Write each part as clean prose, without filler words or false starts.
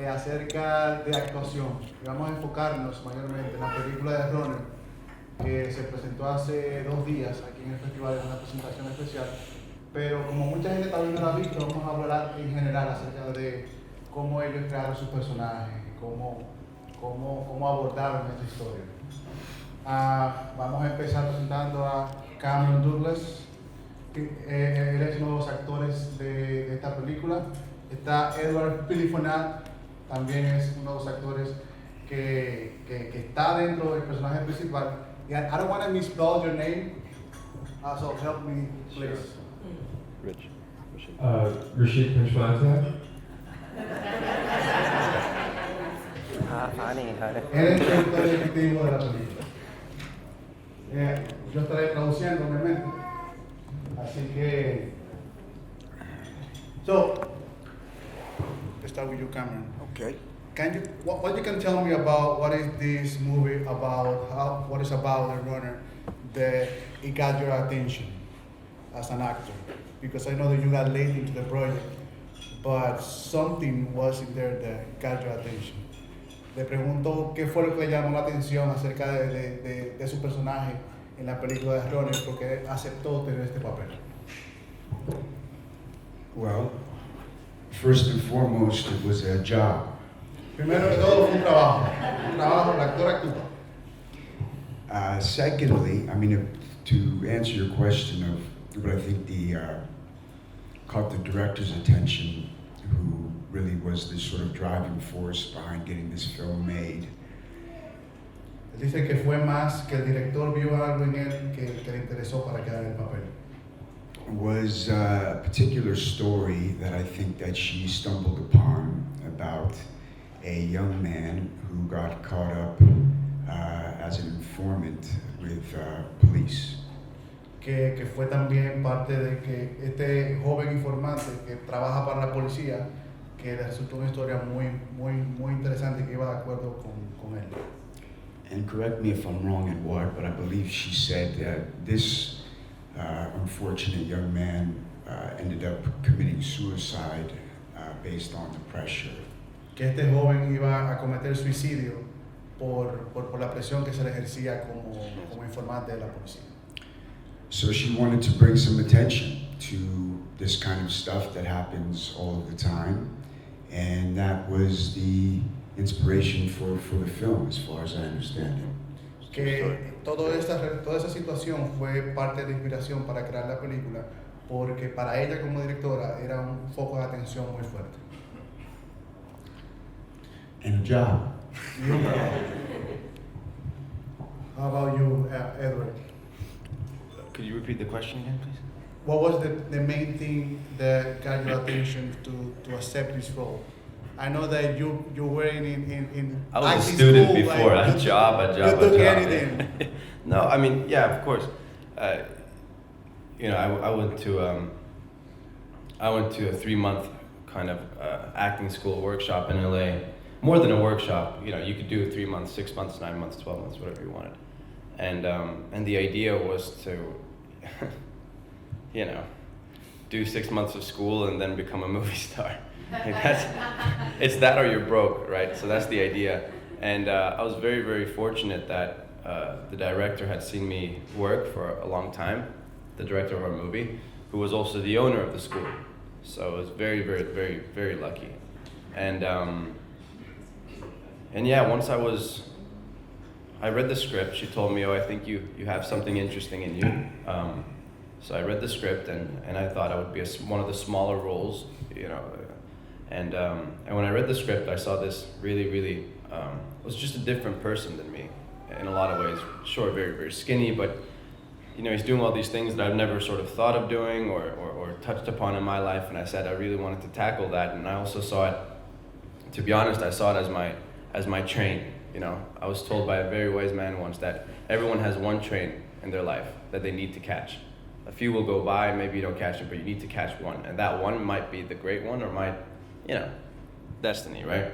acerca de actuación. Y vamos a enfocarnos mayormente en la película de Runner, que se presentó hace 2 días aquí en el festival, en una presentación especial. Pero como mucha gente también no la ha visto, vamos a hablar en general acerca de cómo ellos crearon sus personajes y cómo abordaron esta historia. Vamos a empezar presentando a Cameron Douglas. Él es uno de los actores de esta película. Está Edward Pilifonat, también es uno de los actores que está dentro del personaje principal. And I don't want to misspell your name, so help me, please. Rich. Rashid Panchwanta. Funny. Él es el director ejecutivo de la película. Yo estaré traduciendo, obviamente. Así que. So, let's start with you, Cameron. Okay. What you can tell me about what is this movie about? What is about the runner that it got your attention as an actor? Because I know that you got late into the project, but something was in there that got your attention. Le pregunto qué fue lo que le llamó la atención acerca de su personaje en la película de Runner, porque aceptó tener este papel. Well, first and foremost, it was a job. Primero de todo fue un trabajo, el actor actúa. Secondly, I mean, to answer your question of what I think caught the director's attention, who really was the sort of driving force behind getting this film made. Él dice que fue más que el director vio algo en él que le interesó para quedar en el papel. Was a particular story that I think that she stumbled upon about a young man who got caught up as an informant with police. Que fue también parte de que este joven informante que trabaja para la policía, que le resultó una historia muy interesante que iba de acuerdo con él. And correct me if I'm wrong in what, but I believe she said that this unfortunate young man ended up committing suicide based on the pressure. Que este joven iba a cometer suicidio por la presión que se le ejercía como informante de la policía. So she wanted to bring some attention to this kind of stuff that happens all of the time, and that was the inspiration for the film, as far as I understand it. Que toda esa situación fue parte de la inspiración para crear la película, porque para ella como directora era un foco de atención muy fuerte. And a job. How about you, Edward? Could you repeat the question again, please? What was the main thing that got your attention to accept this role? I know that you were in I was a acting student school, before, like, a job. You took anything. No, I mean, yeah, of course. I went to a 3-month kind of acting school workshop in LA. More than a workshop, you could do 3 months, 6 months, 9 months, 12 months, whatever you wanted. And the idea was to, do 6 months of school and then become a movie star. It's that or you're broke, right? So that's the idea. And I was very, very fortunate that the director had seen me work for a long time, the director of our movie, who was also the owner of the school. So I was very, very, very, very lucky. And yeah, once I read the script. She told me, I think you have something interesting in you. So I read the script and I thought I would be one of the smaller roles, And when I read the script, I saw this really, really, was just a different person than me in a lot of ways. Sure, very, very skinny, but he's doing all these things that I've never sort of thought of doing or touched upon in my life. And I said I really wanted to tackle that. And I also saw it, to be honest, I saw it as my train. I was told by a very wise man once that everyone has one train in their life that they need to catch. A few will go by, maybe you don't catch it, but you need to catch one. And that one might be the great one or might, destiny, right?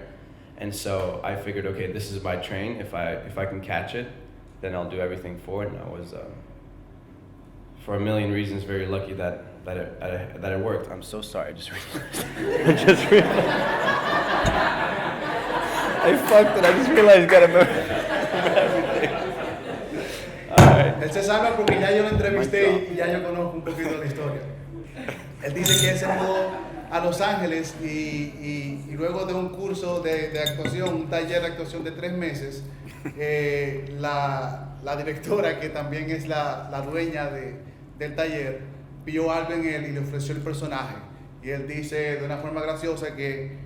And so I figured, okay, this is my train. If I can catch it, then I'll do everything for it. And I was, for a million reasons, very lucky that it worked. I'm so sorry, I just realized. I fucked it. I just realized you gotta remember everything. All right. Él se salva porque ya yo lo entrevisté y ya yo conozco un poquito de la historia. Él dice que él se mudó a Los Ángeles y luego de un curso de actuación, un taller de actuación de 3 meses, la directora, que también es la dueña del taller, vio algo en él y le ofreció el personaje. Y él dice de una forma graciosa que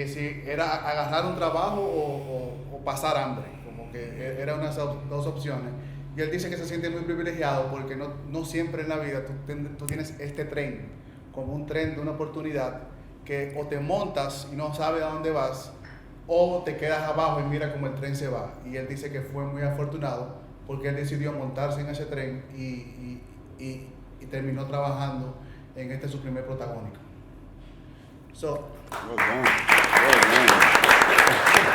si era agarrar un trabajo o pasar hambre, como que era unas dos opciones. Y él dice que se siente muy privilegiado porque no siempre en la vida tú tienes este tren, como un tren de una oportunidad, que o te montas y no sabes a dónde vas, o te quedas abajo y mira cómo el tren se va. Y él dice que fue muy afortunado porque él decidió montarse en ese tren y terminó trabajando en este su primer protagónico. So, Well done. Well done.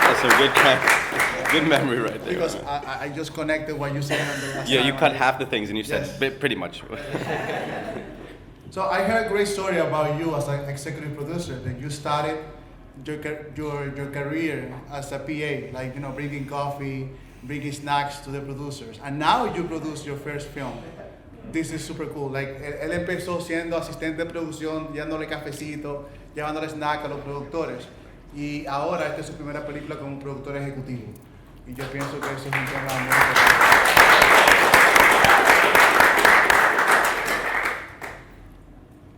That's a good memory right there. because I just connected what you said on the last Yeah, you time. cut half the things and you said Yes. pretty much. So I heard a great story about you as an executive producer, that you started your career as a PA, like, you know, bringing coffee, bringing snacks to the producers, and now you produce your first film. This is super cool. Like, él empezó siendo asistente de producción, llevándole cafecito, llevándole snack a los productores, y ahora esta es su primera película como productor ejecutivo. Y yo pienso que eso es un tema muy importante.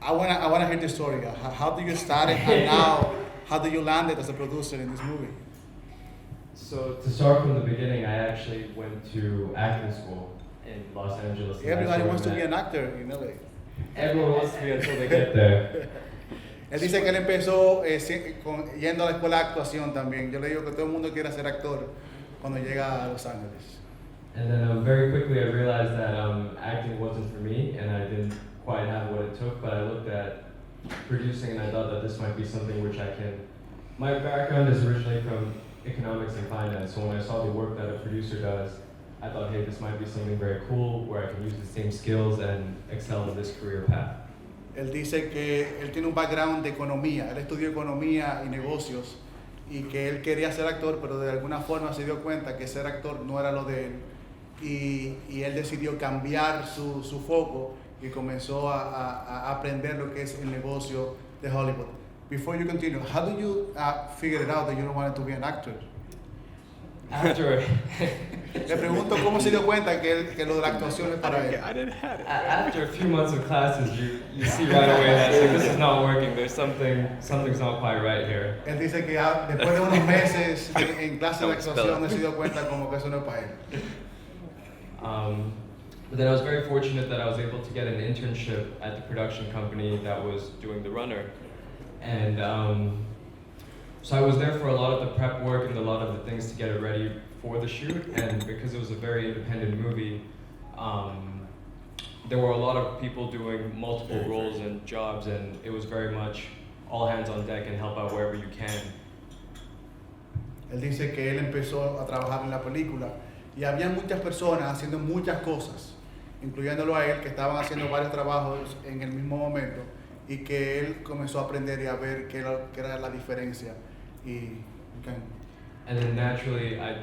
I wanna hear the story. How do you start it, and now how do you land it as a producer in this movie? So to start from the beginning, I actually went to acting school in Los Angeles. and Everybody that's wants to where be I an met- actor in LA. Everyone wants to be until they get there. Él dice que él empezó yendo a la escuela de actuación también. Yo le digo que todo el mundo quiere ser actor cuando llega a Los Ángeles. And then very quickly I realized that acting wasn't for me, and I didn't quite have what it took. But I looked at producing, and I thought that this might be something which I can. My background is originally from economics and finance, so when I saw the work that a producer does, I thought, hey, this might be something very cool where I can use the same skills and excel in this career path. Él dice que él tiene un background de economía. Él estudió economía y negocios y que él quería ser actor, pero de alguna forma se dio cuenta que ser actor no era lo de él. Y él decidió cambiar su foco y comenzó a aprender lo que es el negocio de Hollywood. Before you continue, how do you figure it out that you don't want to be an actor? After Le pregunto cómo se dio cuenta que lo de la actuación es para él. after a few months of classes, you see right away that like, this is not working. There's something's not quite right here. Él dice que después de unos meses en clase de actuación él se dio cuenta como que eso no es para él. But then I was very fortunate that I was able to get an internship at the production company that was doing the runner. And so I was there for a lot of the prep work and a lot of the things to get it ready for the shoot. And because it was a very independent movie, there were a lot of people doing multiple roles and jobs, and it was very much all hands on deck and help out wherever you can. Él dice que él empezó a trabajar en la película y había muchas personas haciendo muchas cosas, incluyéndolo a él, que estaban haciendo varios trabajos en el mismo momento, y que él comenzó a aprender y a ver qué era la diferencia. And then naturally, I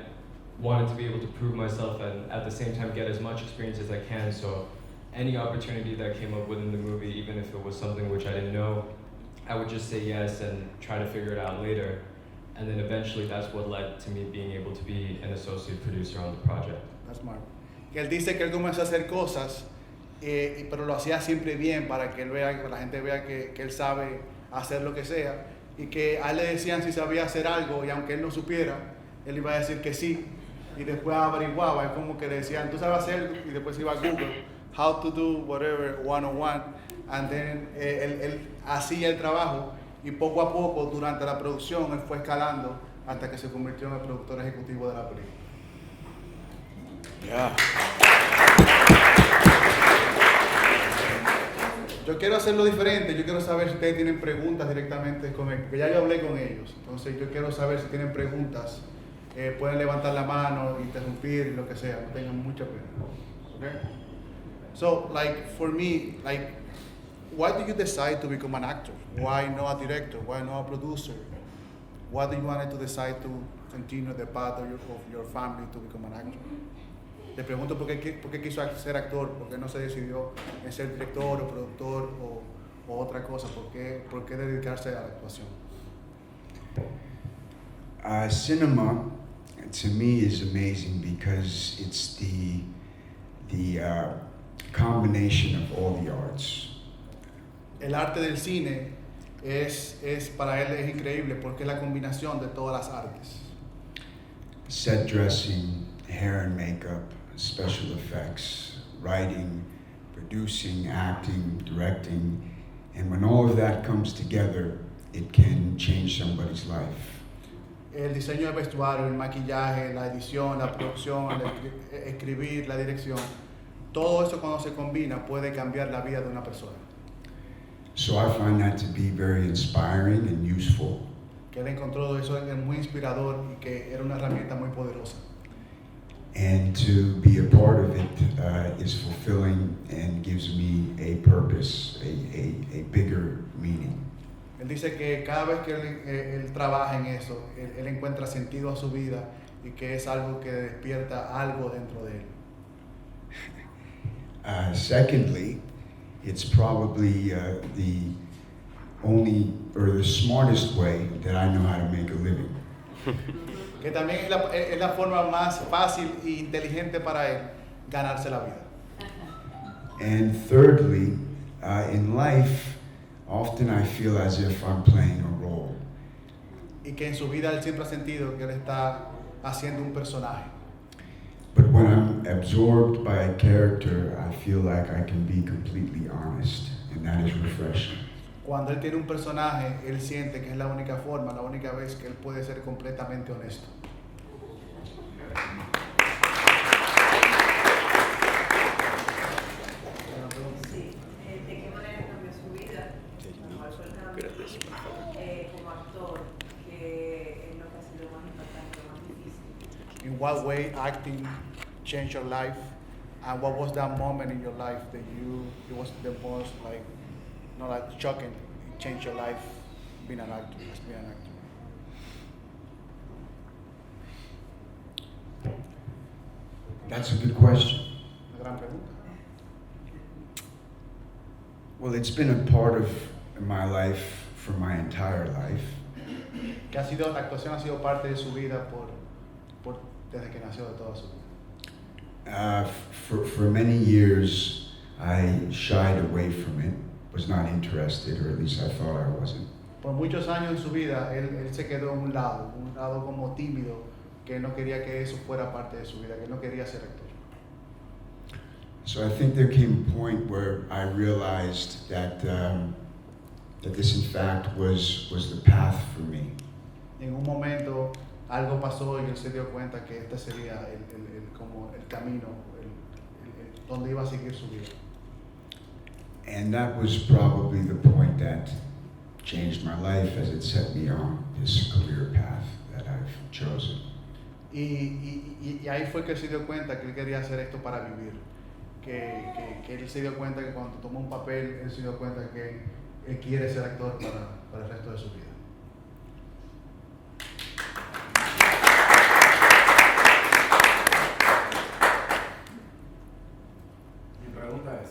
wanted to be able to prove myself and at the same time get as much experience as I can. So any opportunity that came up within the movie, even if it was something which I didn't know, I would just say yes and try to figure it out later. And then eventually that's what led to me being able to be an associate producer on the project. That's smart. Que él dice que él comenzó a hacer cosas, pero lo hacía siempre bien para que él vea, que la gente vea que él sabe hacer lo que sea, y que a él le decían si sabía hacer algo, y aunque él no supiera, él iba a decir que sí, y después averiguaba. Es como que le decían, tú sabes hacer, y después iba a Google, how to do whatever 101, and then él hacía el trabajo, y poco a poco durante la producción él fue escalando hasta que se convirtió en el productor ejecutivo de la película. Yeah. Yo quiero hacerlo diferente. Yo quiero saber si ustedes tienen preguntas directamente con él, porque ya yo hablé con ellos. Entonces yo quiero saber si tienen preguntas. Pueden levantar la mano, interrumpir, lo que sea. No tengan mucha pena. Okay? So, like, for me, like, why do you decide to become an actor? Why not a director? Why not a producer? what do you wanted to decide to continue the path of your family to become an actor? Le pregunto por qué quiso ser actor, por qué no se decidió en ser director o productor o otra cosa, por qué dedicarse a la actuación. Cinema, to me, is amazing because it's the combination of all the arts. El arte del cine para él es increíble porque es la combinación de todas las artes. Set dressing, hair and makeup, special effects, writing, producing, acting, directing, and when all of that comes together, it can change somebody's life. El diseño de vestuario, el maquillaje, la edición, la producción, escribir, la dirección, todo eso cuando se combina puede cambiar la vida de una persona. So I find that to be very inspiring and useful. Que él encontró eso es muy inspirador y que era una herramienta muy poderosa. And to be a part of it is fulfilling and gives me a purpose, a bigger meaning. Él dice que cada vez que él trabaja en eso, él encuentra sentido a su vida y que es algo que despierta algo dentro de él. Secondly, it's probably the only or the smartest way that I know how to make a living. Que también es la forma más fácil e inteligente para él ganarse la vida. And thirdly, in life, often I feel as if I'm playing a role. Y que en su vida él siempre ha sentido que él está haciendo un personaje. But when I'm absorbed by a character, I feel like I can be completely honest, and that is refreshing. Cuando él tiene un personaje, él siente que es la única forma, la única vez que él puede ser completamente honesto. Sí, ¿de qué manera cambió su vida? ¿Cuál fue el cambio como actor, que es lo que ha sido más impactante, más difícil? In what way acting changed your life, and what was that moment in your life that it was the most shocking, it changed your life being an actor, as being an actor? That's a good question. Una gran pregunta. Well, it's been a part of my life for my entire life. Que la actuación ha sido parte de su vida desde que nació, de toda su vida. For many years, I shied away from it, was not interested, or at least I thought I wasn't. Por muchos años en su vida, él se quedó a un lado como tímido, que no quería que eso fuera parte de su vida, que no quería ser actor. So I think there came a point where I realized that this, in fact, was the path for me. Y en un momento algo pasó y él se dio cuenta que este sería como el camino, donde iba a seguir su vida. And that was probably the point that changed my life as it set me on this career path that I've chosen. Y ahí fue que él se dio cuenta que él quería hacer esto para vivir. Que él se dio cuenta que cuando tomó un papel, él se dio cuenta que él quiere ser actor para el resto de su vida. Mi pregunta es,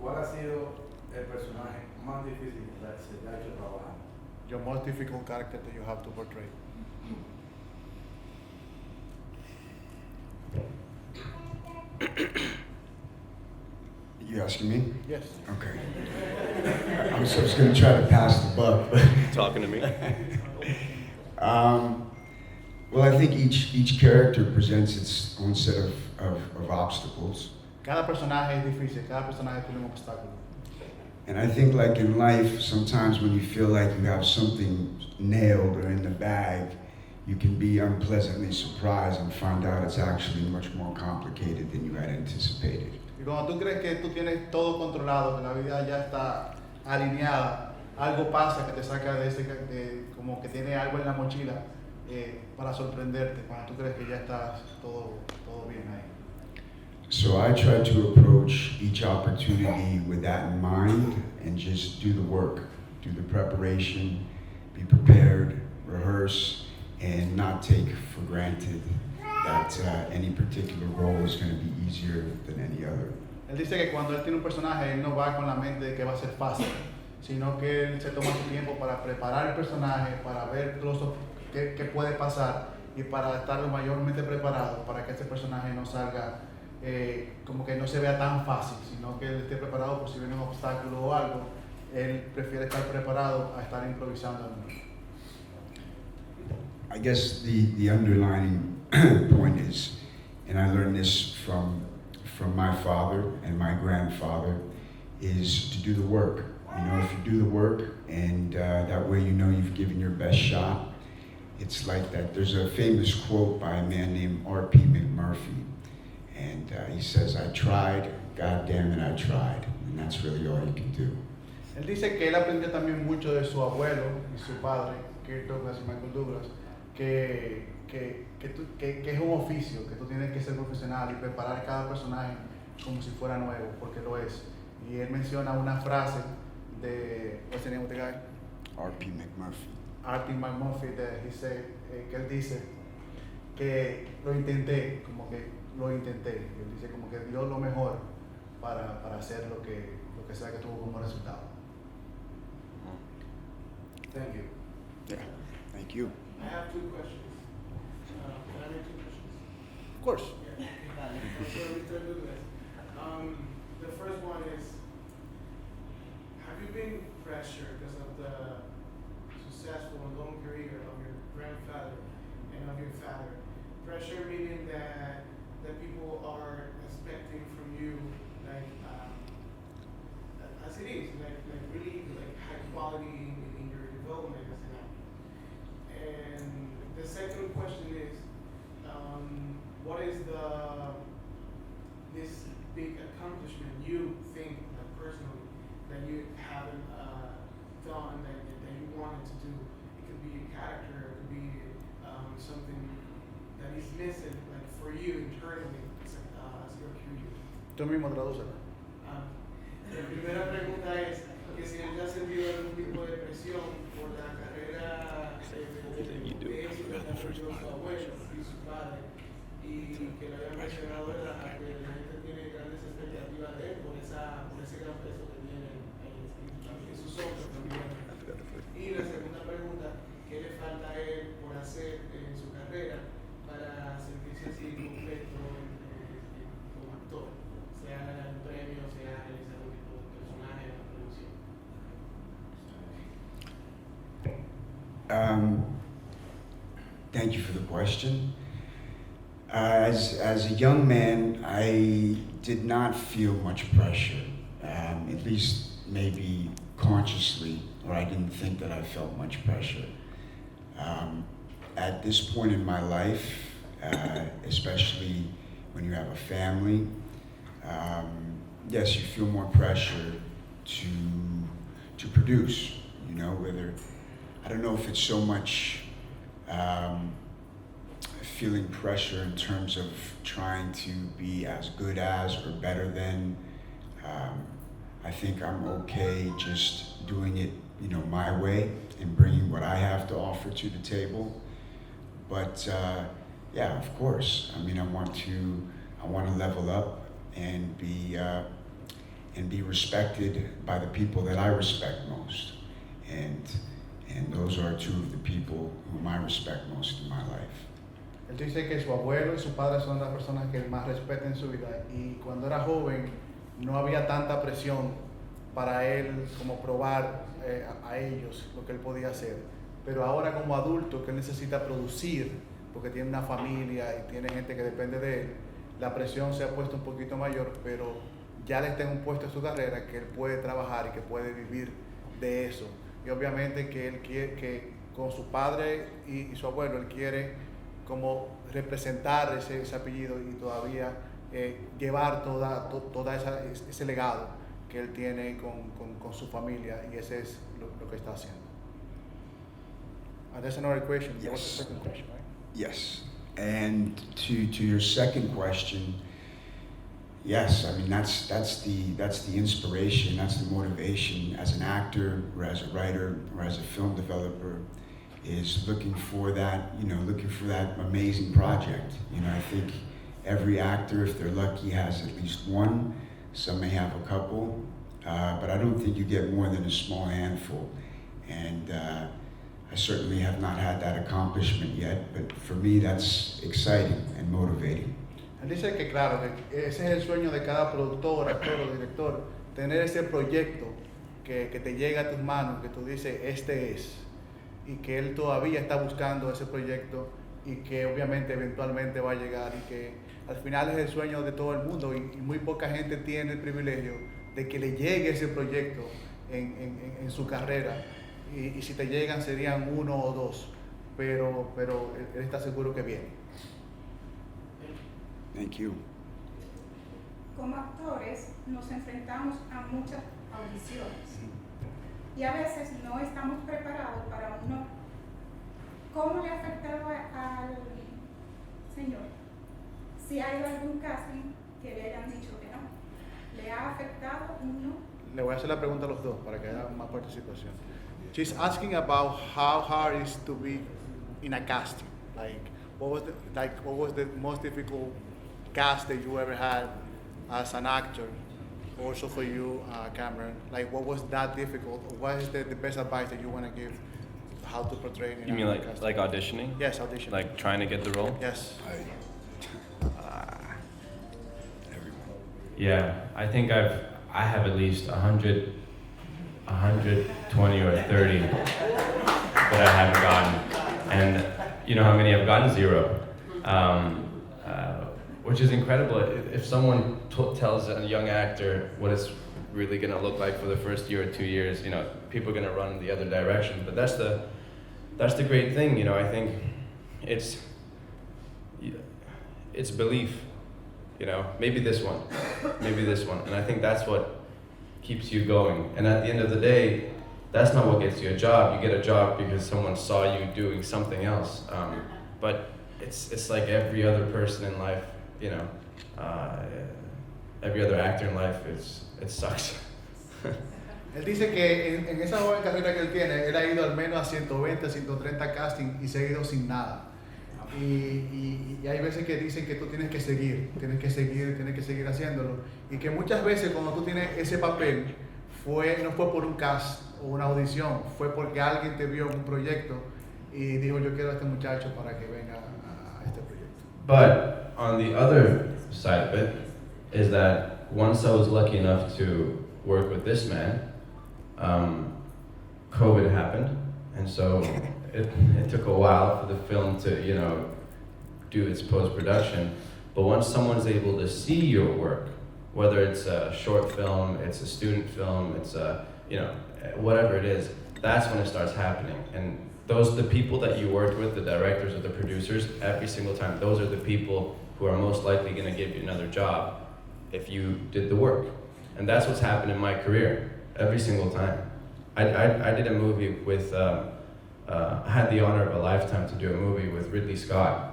¿cuál ha sido el personaje más difícil que se te ha hecho trabajar? Your most difficult character that you have to portray. You asking me? Yes. Okay. I was just going to try to pass the buck. Talking to me? Well, I think each character presents its own set of obstacles. Cada personaje es difícil, cada personaje tiene un obstáculo. And I think like in life, sometimes when you feel like you have something nailed or in the bag, you can be unpleasantly surprised and find out it's actually much more complicated than you had anticipated. Y cuando tú crees que tú tienes todo controlado, que la vida ya está alineada, algo pasa que te saca como que tiene algo en la mochila para sorprenderte, cuando tú crees que ya estás todo bien ahí. So I try to approach each opportunity with that in mind and just do the work, do the preparation, be prepared, immerse and not take for granted that any particular role is going to be easier than any other. Él dice que cuando él tiene un personaje, él no va con la mente de que va a ser fácil, sino que él se toma su tiempo para preparar el personaje, para ver qué puede pasar y para estar lo mayormente preparado para que este personaje no salga como que no se vea tan fácil, sino que él esté preparado por si viene un obstáculo o algo. Él prefiere estar preparado a estar improvisando. I guess the underlining point is, and I learned this from my father and my grandfather, is to do the work. You know, if you do the work and that way you know you've given your best shot. It's like that. There's a famous quote by a man named R.P. McMurphy, and he says, "I tried, God damn it, I tried," and that's really all you can do. Él dice que él aprendió también mucho de su abuelo y su padre, que Douglas y Michael Douglas, que es un oficio, que tú tienes que ser profesional y preparar cada personaje como si fuera nuevo, porque lo es. Y él menciona una frase de, what's the name of the guy? R.P. McMurphy. R.P. McMurphy, que él dice que lo intenté, como que lo intenté. Y él dice como que dio lo mejor para hacer lo que sea que tuvo como resultado. Thank you. Yeah, thank you. I have two questions. Can I make two questions? Of course. Yeah. The first one is, have you been pressured because of the successful and long career of your grandfather and of your father? Pressure meaning that people are expecting from you, like, as it is, like really like high quality in your development as an actor. And the second question is, what is this big accomplishment you think, like personally, that you haven't done that you wanted to do? It could be a character, it could be something that is missing, like for you internally as your career. Tú mismo tradúcelo. La primera pregunta es que si él ya ha sentido algún tipo de presión por la carrera de éxito que ha tenido su abuelo y su padre, y que lo había mencionado, ¿verdad? Que la gente tiene grandes expectativas de él por ese gran peso que tiene en sus hombros también. Y la segunda pregunta, ¿qué le falta a él por hacer en su carrera para sentirse así completo como actor? Sea ganar un premio, sea realizar un tipo de personaje en la producción. Thank you for the question. As a young man, I did not feel much pressure, at least maybe consciously, or I didn't think that I felt much pressure. At this point in my life, especially when you have a family, yes, you feel more pressure to produce, you know, whether, I don't know if it's so much feeling pressure in terms of trying to be as good as or better than. I think I'm okay just doing it, you know, my way and bringing what I have to offer to the table. But yeah, of course. I mean, I want to level up and be respected by the people that I respect most, and those are two of the people whom I respect most in my life. Él dice que su abuelo y su padre son las personas que él más respeta en su vida, y cuando era joven no había tanta presión para él como probar a ellos lo que él podía hacer, pero ahora como adulto que él necesita producir porque tiene una familia y tiene gente que depende de él, la presión se ha puesto un poquito mayor, pero ya le está en un puesto en su carrera que él puede trabajar y que puede vivir de eso. Y obviamente que él quiere, que con su padre y su abuelo, él quiere como representar ese apellido y todavía llevar toda ese legado que él tiene con su familia, y ese es lo que está haciendo. That's another question. Yes. That was the second question, right? Yes, and to your second question, yes, I mean that's the inspiration, that's the motivation as an actor or as a writer or as a film developer, is looking for that, looking for that amazing project. I think every actor, if they're lucky, has at least one. Some may have a couple, but I don't think you get more than a small handful. And I certainly have not had that accomplishment yet, but for me that's exciting and motivating. Él dice que claro, que ese es el sueño de cada productor, actor o director, tener ese proyecto que te llega a tus manos, que tú dices, este es, y que él todavía está buscando ese proyecto y que obviamente eventualmente va a llegar y que al final es el sueño de todo el mundo y muy poca gente tiene el privilegio de que le llegue ese proyecto en su carrera y si te llegan serían 1 o 2, pero él está seguro que viene. Thank you. Como actores nos enfrentamos a muchas audiciones y a veces no estamos preparados para un no. ¿Cómo le ha afectado al señor? Si hay algún casting que le hayan dicho que no, ¿le ha afectado un no? Le voy a hacer la pregunta a los dos para que haya más participación. She's asking about how hard it is to be in a casting. What was the most difficult cast that you ever had as an actor? Also for you, Cameron. What was that difficult? What is the best advice that you want to give? How to portray in You mean a casting? like auditioning? Yes, auditioning. Like trying to get the role? Yes. Yeah, I think I have at least 100, 120 or 30 that I haven't gotten. And you know how many I've gotten? 0. Which is incredible. If someone tells a young actor what it's really going to look like for the first year or 2 years, people are going to run in the other direction. But that's the great thing, I think it's belief, maybe this one, and I think that's what keeps you going. And at the end of the day, that's not what gets you a job. You get a job because someone saw you doing something else. But it's like every other person in life, every other actor in life, it sucks. Él dice que en esa joven carrera que él tiene, él ha ido al menos a 120, 130 castings y se ha ido sin nada. Y hay veces que dicen que tú tienes que seguir haciéndolo. Y que muchas veces cuando tú tienes ese papel, no fue por un cast o una audición, fue porque alguien te vio en un proyecto y dijo, yo quiero a este muchacho para que venga a este proyecto. But on the other side of it is that once I was lucky enough to work with this man, COVID happened, and so it took a while for the film to, do its post-production. But once someone's able to see your work, whether it's a short film, it's a student film, it's a, whatever it is, that's when it starts happening. And the people that you worked with, the directors or the producers, every single time, those are the people who are most likely going to give you another job if you did the work. And that's what's happened in my career, every single time. I did a movie with, I had the honor of a lifetime to do a movie with Ridley Scott.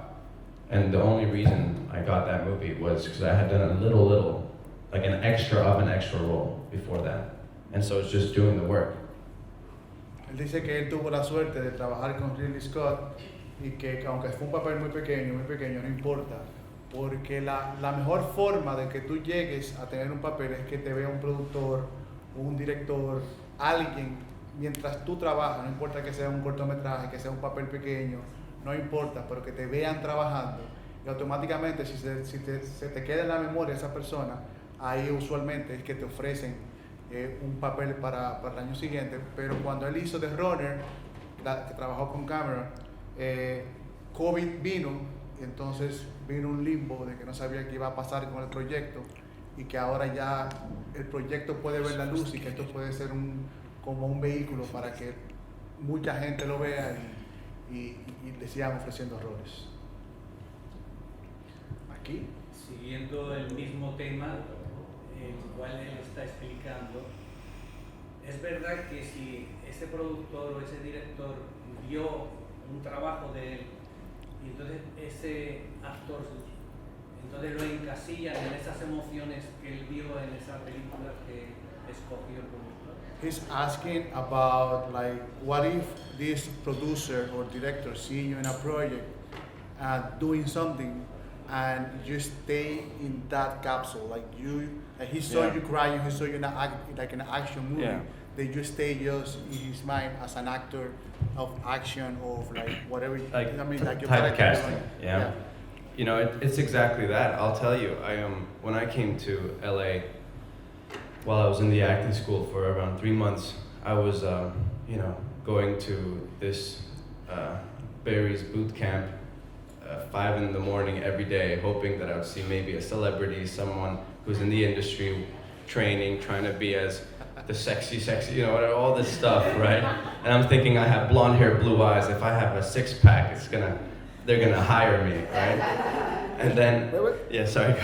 And the only reason I got that movie was because I had done a little, like an extra of an extra role before that. And so it's just doing the work. Él dice que él tuvo la suerte de trabajar con Ridley Scott y que aunque fue un papel muy pequeño, no importa. Porque la mejor forma de que tú llegues a tener un papel es que te vea un productor, un director, alguien, mientras tú trabajas, no importa que sea un cortometraje, que sea un papel pequeño, no importa, pero que te vean trabajando y automáticamente si se te queda en la memoria esa persona, ahí usualmente es que te ofrecen un papel para el año siguiente. Pero cuando él hizo The Runner, que trabajó con Cameron, COVID vino y entonces vino un limbo de que no sabía qué iba a pasar con el proyecto y que ahora ya el proyecto puede ver la luz y que esto puede ser como un vehículo para que mucha gente lo vea y le sigan ofreciendo roles. Aquí. Siguiendo el mismo tema, el cual él está explicando, es verdad que si ese productor o ese director vio un trabajo de él y entonces ese actor entonces lo encasillan en esas emociones que él vio en esa película que escogió el productor. he's asking about like, what if this producer or director see you in a project doing something and you stay in that capsule, like he saw you crying, he saw you in an action movie, that you stay just in his mind as an actor of action, of like whatever. Like, I mean, like your typecasting. Yeah. You know, it's exactly that. I'll tell you. When I came to LA, while I was in the acting school for around 3 months, I was, going to this Barry's boot camp, 5 in the morning every day, hoping that I would see maybe a celebrity, someone who's in the industry, training, trying to be as the sexy, all this stuff, right? And I'm thinking, I have blonde hair, blue eyes. If I have a 6-pack, they're gonna hire me, right? And then, yeah, sorry.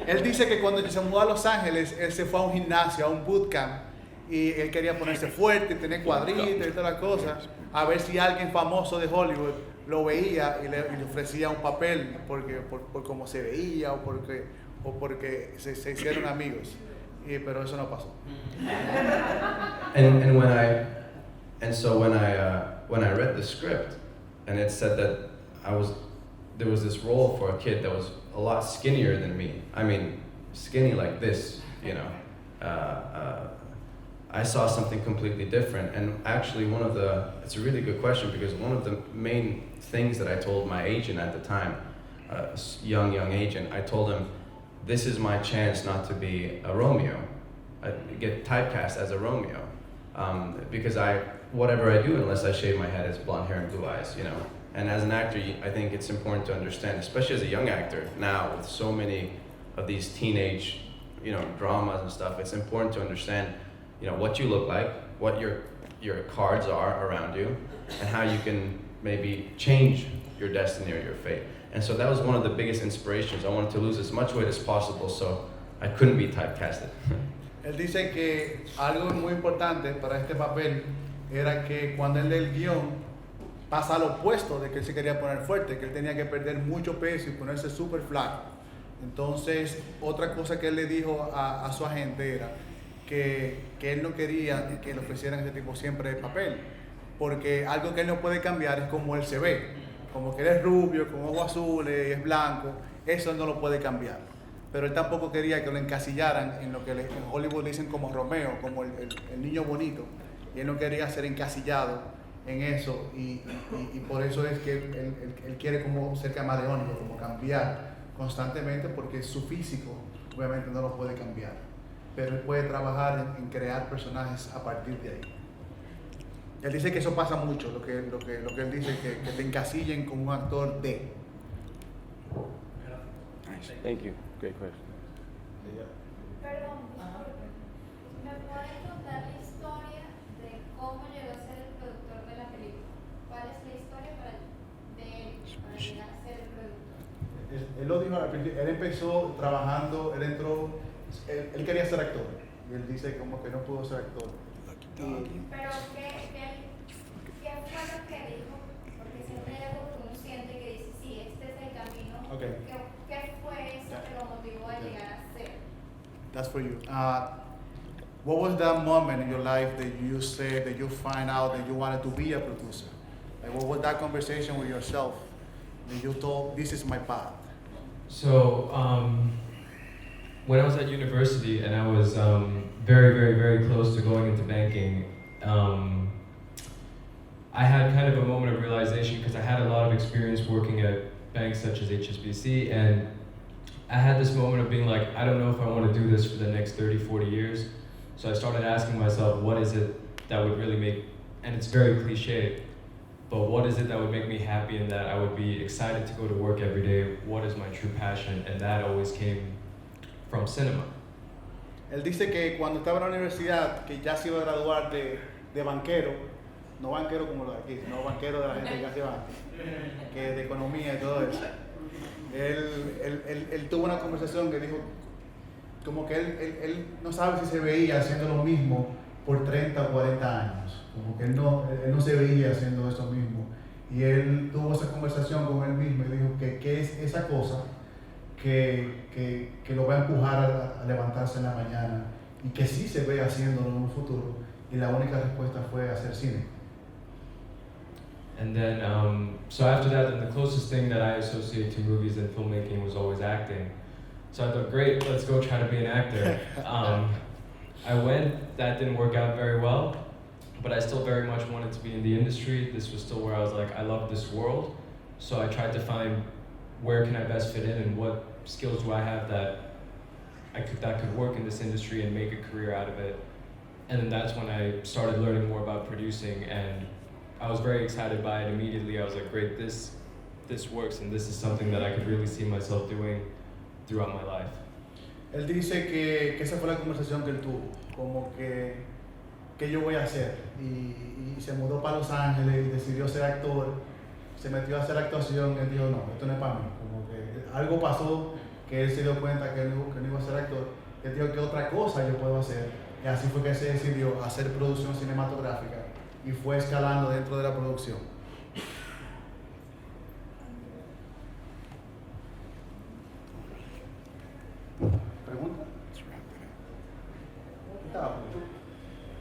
Él dice que cuando se mudó a Los Ángeles, él se fue a un gimnasio, a un bootcamp, y él quería ponerse fuerte, tener cuadritos y todas las cosas, a ver si alguien famoso de Hollywood lo veía y le ofrecía un papel por cómo se veía o porque se hicieron amigos. Pero eso no pasó. When I read the script, and it said that there was this role for a kid that was a lot skinnier than me. I mean, skinny like this, I saw something completely different. And actually it's a really good question, because one of the main things that I told my agent at the time, young agent, I told him, this is my chance not to be a Romeo. I get typecast as a Romeo. Because whatever I do, unless I shave my head, is blonde hair and blue eyes, And as an actor, I think it's important to understand, especially as a young actor now, with so many of these teenage, dramas and stuff, it's important to understand, what you look like, what your cards are around you, and how you can maybe change your destiny or your fate. And so that was one of the biggest inspirations. I wanted to lose as much weight as possible, so I couldn't be typecasted. Él dice que algo muy importante para este papel era que cuando él lee el guión pasa al opuesto de que él se quería poner fuerte, que él tenía que perder mucho peso y ponerse súper flaco. Entonces, otra cosa que él le dijo a su agente era que él no quería que le ofrecieran ese tipo siempre de papel, porque algo que él no puede cambiar es como él se ve. Como que él es rubio, con ojos azules y es blanco, eso él no lo puede cambiar. Pero él tampoco quería que lo encasillaran en lo que en Hollywood le dicen como Romeo, como el niño bonito. Y él no quería ser encasillado en eso, y por eso es que él quiere como ser camaleónico, como cambiar constantemente, porque su físico obviamente no lo puede cambiar. Pero él puede trabajar en crear personajes a partir de ahí. Él dice que eso pasa mucho, lo que él dice, que te encasillen como un actor de. Nice. Thank you. Great question. Perdón, ¿me puedes contar la historia de cómo llegó a ser el productor de la película? ¿Cuál es la historia de él para llegar a ser el productor? Él lo dijo al principio, él empezó trabajando, él quería ser actor, y él dice como que no pudo ser actor. Pero ¿qué fue lo que dijo? Porque siempre hay algo que uno siente que dice, sí, este es el camino. Okay. ¿Qué fue eso que lo motivó a llegar a ser? That's for you. What was that moment in your life that you said that you find out that you wanted to be a producer? Like, what was that conversation with yourself that you thought, this is my path? So, when I was at university and I was very, very, very close to going into banking, I had kind of a moment of realization, because I had a lot of experience working at banks such as HSBC, and I had this moment of being like, I don't know if I want to do this for the next 30, 40 years. So I started asking myself, what is it that would really make, and it's very cliche, but what is it that would make me happy and that I would be excited to go to work every day? What is my true passion? And that always came from cinema. Él dice que cuando estaba en la universidad, que ya se iba a graduar de banquero, no banquero como lo de aquí, sino banquero de la gente que hace banco, que de economía y todo eso. Él tuvo una conversación que dijo como que él no sabe si se veía haciendo lo mismo por 30 o 40 años, como que él no se veía haciendo eso mismo. Y él tuvo esa conversación con él mismo y dijo que es esa cosa que lo va a empujar a levantarse en la mañana y que sí se ve haciéndolo en un futuro, y la única respuesta fue hacer cine. And then, so after that, then the closest thing that I associate to movies and filmmaking was always acting. So I thought, great, let's go try to be an actor. I went, that didn't work out very well, but I still very much wanted to be in the industry. This was still where I was like, I love this world. So I tried to find where can I best fit in and what skills do I have that could work in this industry and make a career out of it. And then that's when I started learning more about producing, and I was very excited by it immediately. I was like, great, this works, and this is something that I could really see myself doing throughout my life. Él dice que esa fue la conversación que él tuvo, como que ¿qué yo voy a hacer? Y se mudó para Los Ángeles y decidió ser actor, se metió a hacer actuación, y él dijo, no, esto no es para mí. Como que algo pasó que él se dio cuenta que no iba a ser actor, y él dijo, ¿qué otra cosa yo puedo hacer? Y así fue que se decidió a hacer producción cinematográfica y fue escalando dentro de la producción. ¿Pregunta? ¿Qué estaba?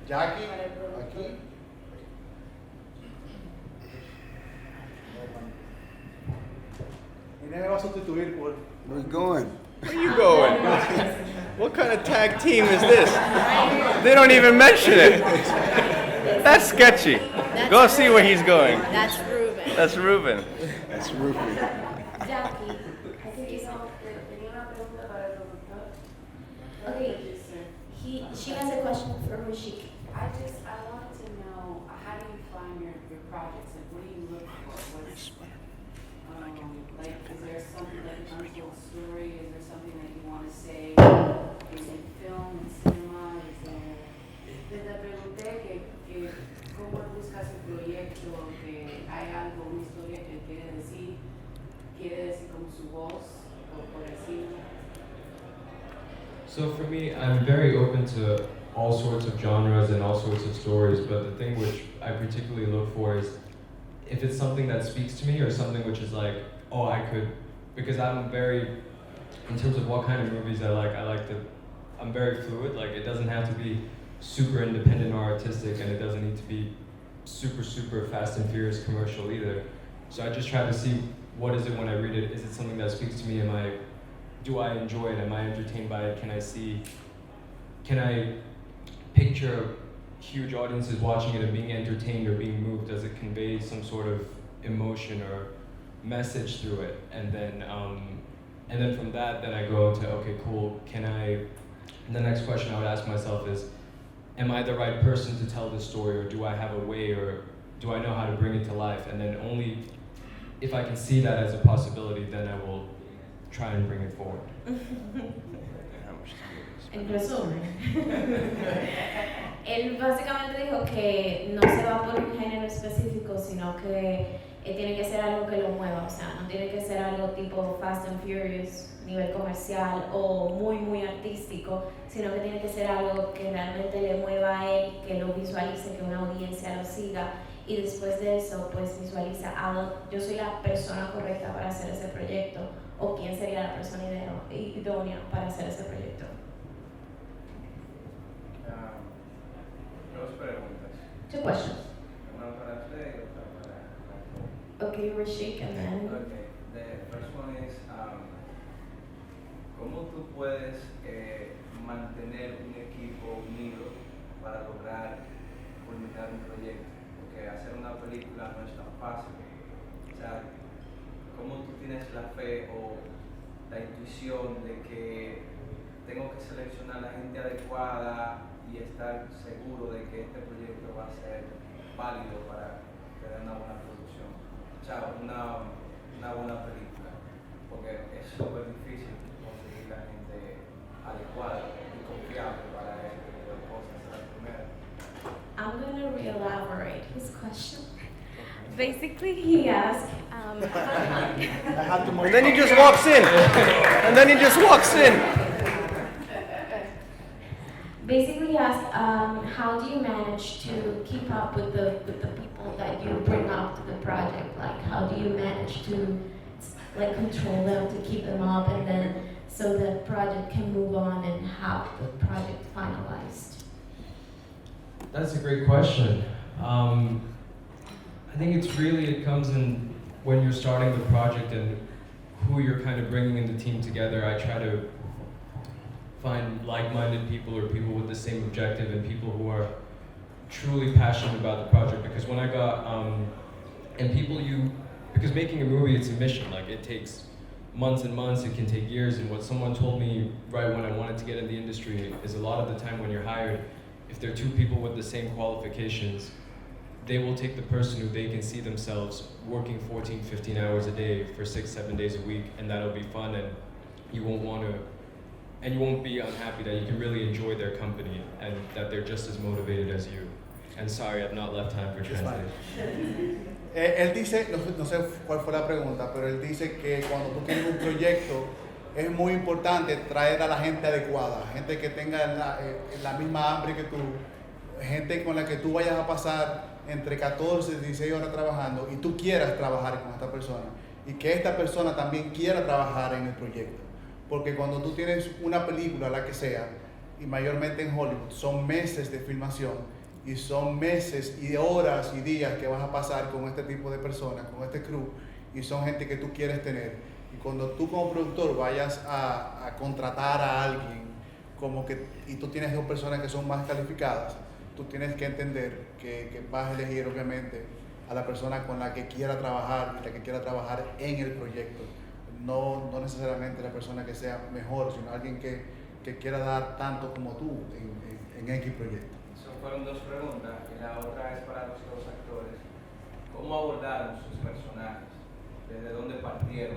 Jackie, aquí. Y me va a sustituir por... Where you going? Where are you going? What kind of tag team is this? They don't even mention it. That's sketchy. Go see where he's going. That's Ruben. That's Ruben. That's Ruben. Jackie, I think you saw. Tenía una pregunta para el productor. Okay, she has a question for Rashik. I wanted to know, how do you find your projects? Like, what do you look for? What's, like, is there something, like an untold story? Is there something that you want to say? Is it film, in cinema? Is there... Te pregunté que cómo buscas un proyecto, que hay algo, una historia que quiere decir con su voz, o por decir. So for me, I'm very open to all sorts of genres and all sorts of stories, but the thing which I particularly look for is if it's something that speaks to me or something which is like, oh, I could, because I'm very, in terms of what kind of movies I like I'm very fluid. Like, it doesn't have to be super independent or artistic, and it doesn't need to be super Fast and Furious commercial either. So I just try to see what is it when I read it. Is it something that speaks to me? Do I enjoy it? Am I entertained by it? Can I picture huge audiences watching it and being entertained or being moved? Does it convey some sort of emotion or message through it? And then from that, then I go to, okay, cool, the next question I would ask myself is, am I the right person to tell this story, or do I have a way, or do I know how to bring it to life? And then only if I can see that as a possibility, then I will try and bring it forward. En resumen, él básicamente dijo que no se va por un género específico, sino que tiene que ser algo que lo mueva, o sea, no tiene que ser algo tipo Fast and Furious, nivel comercial o muy artístico, sino que tiene que ser algo que realmente le mueva a él, que lo visualice, que una audiencia lo siga, y después de eso pues visualiza, yo soy la persona correcta para hacer ese proyecto, o quién sería la persona idónea para hacer ese proyecto. Dos preguntas. Two questions. Una para usted y otra para... Okay, Rashik, and then... Okay, the first one is, ¿cómo tú puedes mantener un equipo unido para lograr culminar un proyecto? Porque hacer una película no es tan fácil. O sea, ¿cómo tú tienes la fe o la intuición de que tengo que seleccionar la gente adecuada y estar seguro de que este proyecto va a ser válido para tener una buena producción? O sea, una buena película, porque es súper difícil conseguir la gente adecuada y confiable para ese tipo de cosas. La primera. I'm going to re-elaborate his question. Basically, he asked... And then he just walks in. Basically, he asked, how do you manage to keep up with the people that you bring up to the project? Like, how do you manage to control them, to keep them up, and then so the project can move on and have the project finalized? That's a great question. I think it comes in when you're starting the project and who you're kind of bringing in the team together. I try to find like-minded people or people with the same objective and people who are truly passionate about the project. Because when I got, because making a movie, it's a mission. Like, it takes months and months, it can take years. And what someone told me right when I wanted to get in the industry is a lot of the time when you're hired, if there are two people with the same qualifications, they will take the person who they can see themselves working 14, 15 hours a day for 6, 7 days a week, and that'll be fun, and you won't be unhappy, that you can really enjoy their company and that they're just as motivated as you. And sorry, I've not left time for translation. Él dice, no sé cuál fue la pregunta, pero él dice que cuando tú tienes un proyecto es muy importante traer a la gente adecuada, gente que tenga la misma hambre que tú, gente con la que tú vayas a pasar entre 14 y 16 horas trabajando y tú quieras trabajar con esta persona y que esta persona también quiera trabajar en el proyecto. Porque cuando tú tienes una película, la que sea, y mayormente en Hollywood, son meses de filmación y son meses y horas y días que vas a pasar con este tipo de personas, con este crew, y son gente que tú quieres tener. Y cuando tú como productor vayas a contratar a alguien y tú tienes dos personas que son más calificadas, tú tienes que entender que vas a elegir obviamente a la persona con la que quiera trabajar y la que quiera trabajar en el proyecto. No necesariamente la persona que sea mejor, sino alguien que quiera dar tanto como tú en X proyecto. Esas fueron dos preguntas, y la otra es para los dos actores. ¿Cómo abordaron sus personajes? ¿Desde dónde partieron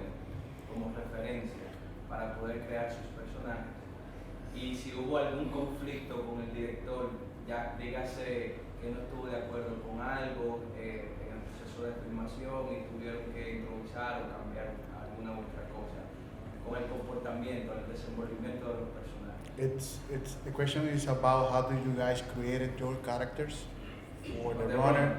como referencia para poder crear sus personajes? Y si hubo algún conflicto con el director, ya dígase que no estuvo de acuerdo con algo en el proceso de filmación y tuvieron que improvisar o cambiar alguna otra cosa con el comportamiento, el desenvolvimiento de los personajes. The question is about how did you guys created your characters for the runner,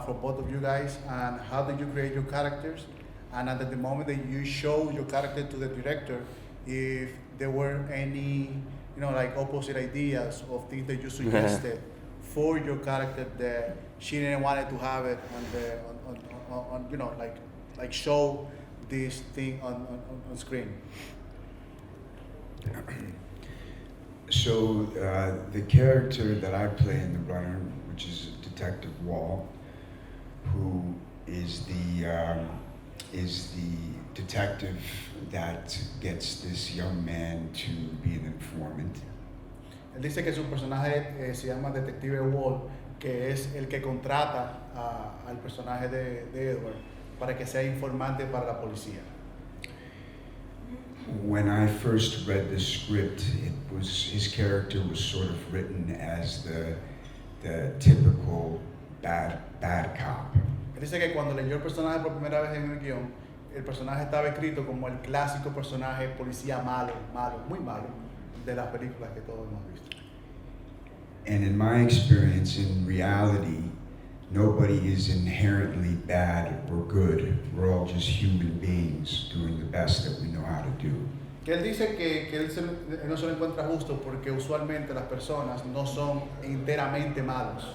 for both of you guys, and how did you create your characters, and at the moment that you show your character to the director, if there were any like opposite ideas of things that you suggested for your character that she didn't want to have it on like show this thing on screen. So the character that I play in The Runner, which is Detective Wall, who is the detective that gets this young man to be an informant. Él dice que su personaje se llama Detective Wall, que es el que contrata al personaje de Edward para que sea informante para la policía. When I first read the script, his character was sort of written as the typical bad cop. Él dice que cuando leyó el personaje por primera vez en el guión, el personaje estaba escrito como el clásico personaje policía malo, muy malo, de las películas que todos hemos visto. And in my experience, in reality, nobody is inherently bad or good. We're all just human beings doing the best that we know how to do. Que él dice que él no se lo encuentra justo porque usualmente las personas no son enteramente malos,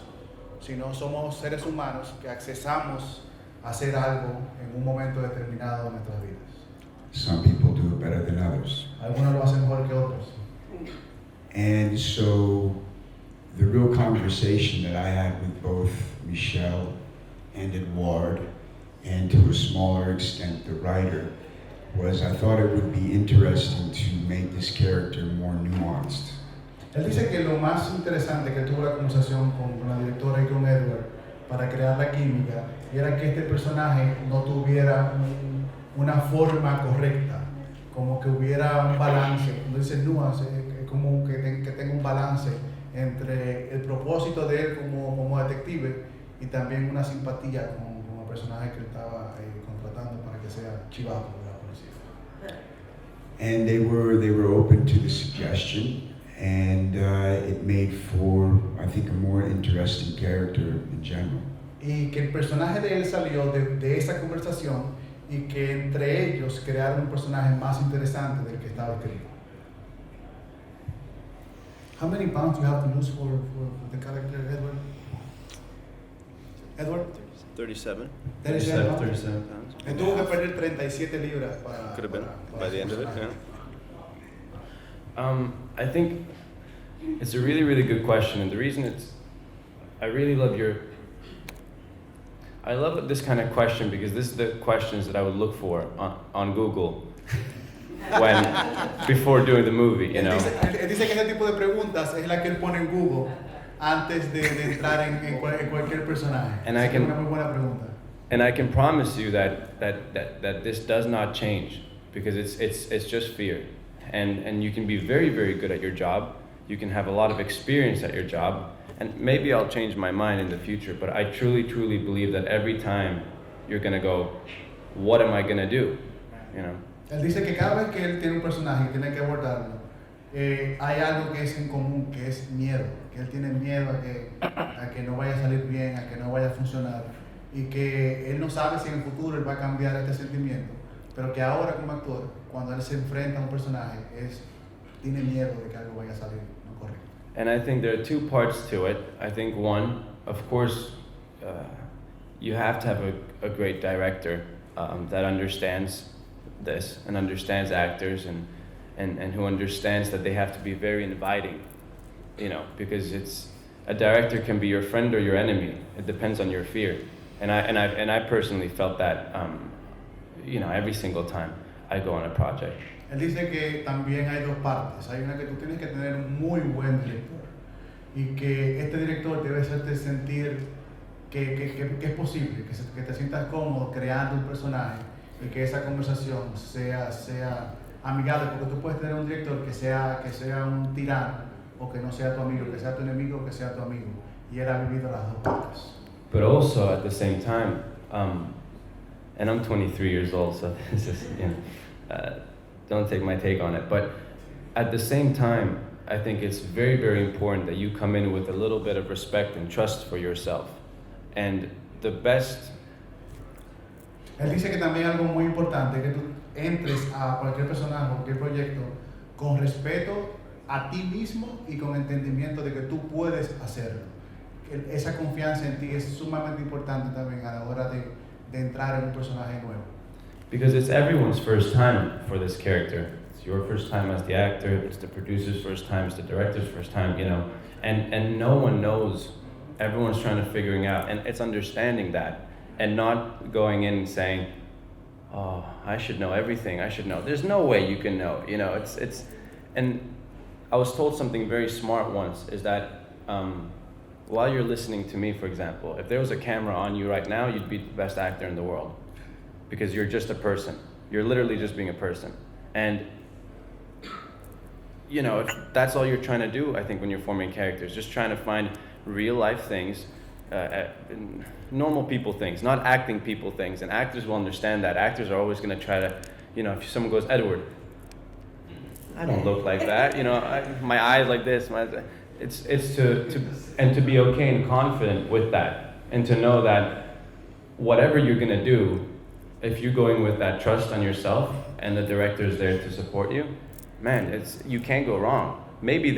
sino somos seres humanos que accesamos a hacer algo en un momento determinado de nuestras vidas. Some people do it better than others. Algunos lo hacen mejor que otros. And so the real conversation that I had with both Michelle and Edouard, and to a smaller extent the writer, was I thought it would be interesting to make this character more nuanced. Él dice que lo más interesante que tuvo la conversación con la directora y con Edward para crear la química era que este personaje no tuviera una forma correcta, como que hubiera un balance. Cuando dice nuance, es como que tenga un balance entre el propósito de él como detective y también una simpatía con el personaje que él estaba contratando para que sea chivado por la policía. And they were open to the suggestion, and it made for, I think, a more interesting character in general. Y que el personaje de él salió de esa conversación y que entre ellos crearon un personaje más interesante del que estaba escrito. How many pounds you have to lose for the character Edward? Edward? 37. 37 pounds. 37 pounds. Él tuvo que perder 37 libras para. Could have been para by the ese end of it, personaje. yeah. I think it's a really, really good question, and the reason I really love I love this kind of question because this is the questions that I would look for on Google before doing the movie, you know. Él dice que ese tipo de preguntas es la que él pone en Google antes de entrar en cualquier personaje. And Es una muy buena pregunta. And I can promise you that this does not change because it's just fear, and you can be very, very good at your job. You can have a lot of experience at your job, and maybe I'll change my mind in the future. But I truly, truly believe that every time you're gonna go, what am I gonna do? You know. Él dice que cada vez que él tiene un personaje y tiene que abordarlo, hay algo que es en común, que es miedo. Que él tiene miedo a que no vaya a salir bien, a que no vaya a funcionar. Y que él no sabe si en el futuro él va a cambiar este sentimiento. Pero que ahora como actor, cuando él se enfrenta a un personaje, tiene miedo de que algo vaya a salir no correcto. And I think there are two parts to it. I think one, of course, you have to have a great director that understands this and understands actors and who understands that they have to be very inviting, you know, because a director can be your friend or your enemy. It depends on your fear. And I personally felt that, you know, every single time I go on a project. Él dice que también hay dos partes. Hay una que tú tienes que tener un muy buen director y que este director debe hacerte sentir que es posible, que te sientas cómodo creando un personaje y que esa conversación sea amigable, porque tú puedes tener un director que sea un tirano o que no sea tu amigo, que sea tu enemigo o que sea tu amigo, y él ha vivido las dos partes. But also at the same time, and I'm 23 years old, so this is, you know, don't take my take on it. But at the same time, I think it's very, very important that you come in with a little bit of respect and trust for yourself. And the best. Él dice que también algo muy importante, que tú entres a cualquier personaje, cualquier proyecto, con respeto a ti mismo y con entendimiento de que tú puedes hacerlo. Esa confianza en ti es sumamente importante también a la hora de entrar en un personaje nuevo. Because it's everyone's first time for this character. It's your first time as the actor, it's the producer's first time, it's the director's first time, you know. And no one knows. Everyone's trying to figuring out, and it's understanding that and not going in and saying, oh, I should know everything, I should know. There's no way you can know, you know. It's and I was told something very smart once, is that while you're listening to me, for example, if there was a camera on you right now, you'd be the best actor in the world. Because you're just a person. You're literally just being a person. And, you know, if that's all you're trying to do, I think, when you're forming characters, just trying to find real life things, normal people things, not acting people things. And actors will understand that. Actors are always going to try to, you know, if someone goes, Edward, I don't look like that, you know, my eyes like this, it's to be okay and confident with that, and to know that whatever you're going to do, if you're going with that trust on yourself and the director is there to support you, man, you can't go wrong. Maybe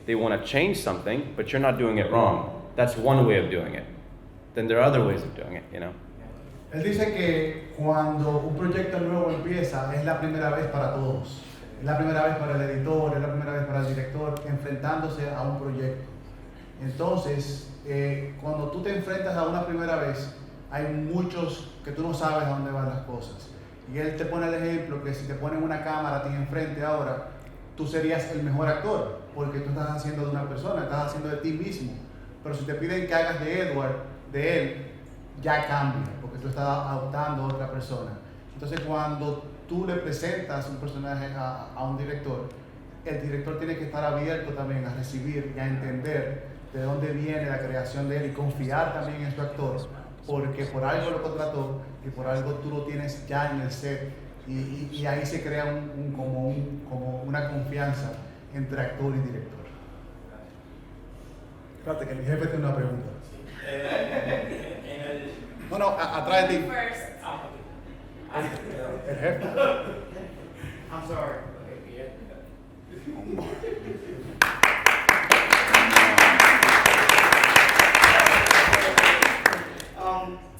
they want to change something, but you're not doing it wrong. That's one way of doing it. Then there are other ways of doing it, you know. Él dice que cuando un proyecto nuevo empieza, es la primera vez para todos. Es la primera vez para el editor, es la primera vez para el director, enfrentándose a un proyecto. Entonces, cuando tú te enfrentas a una primera vez, hay muchos que tú no sabes a dónde van las cosas. Y él te pone el ejemplo que si te ponen una cámara a ti enfrente ahora, tú serías el mejor actor, porque tú estás haciendo de una persona, estás haciendo de ti mismo. Pero si te piden que hagas de Edward, de él, ya cambia, porque tú estás adoptando a otra persona. Entonces, cuando tú le presentas un personaje a un director, el director tiene que estar abierto también a recibir y a entender de dónde viene la creación de él y confiar también en su actor, porque por algo lo contrató y por algo tú lo tienes ya en el set, y ahí se crea como una confianza entre actor y director. Espérate, que el jefe tiene una pregunta. No, atrás de ti. El jefe. I'm sorry.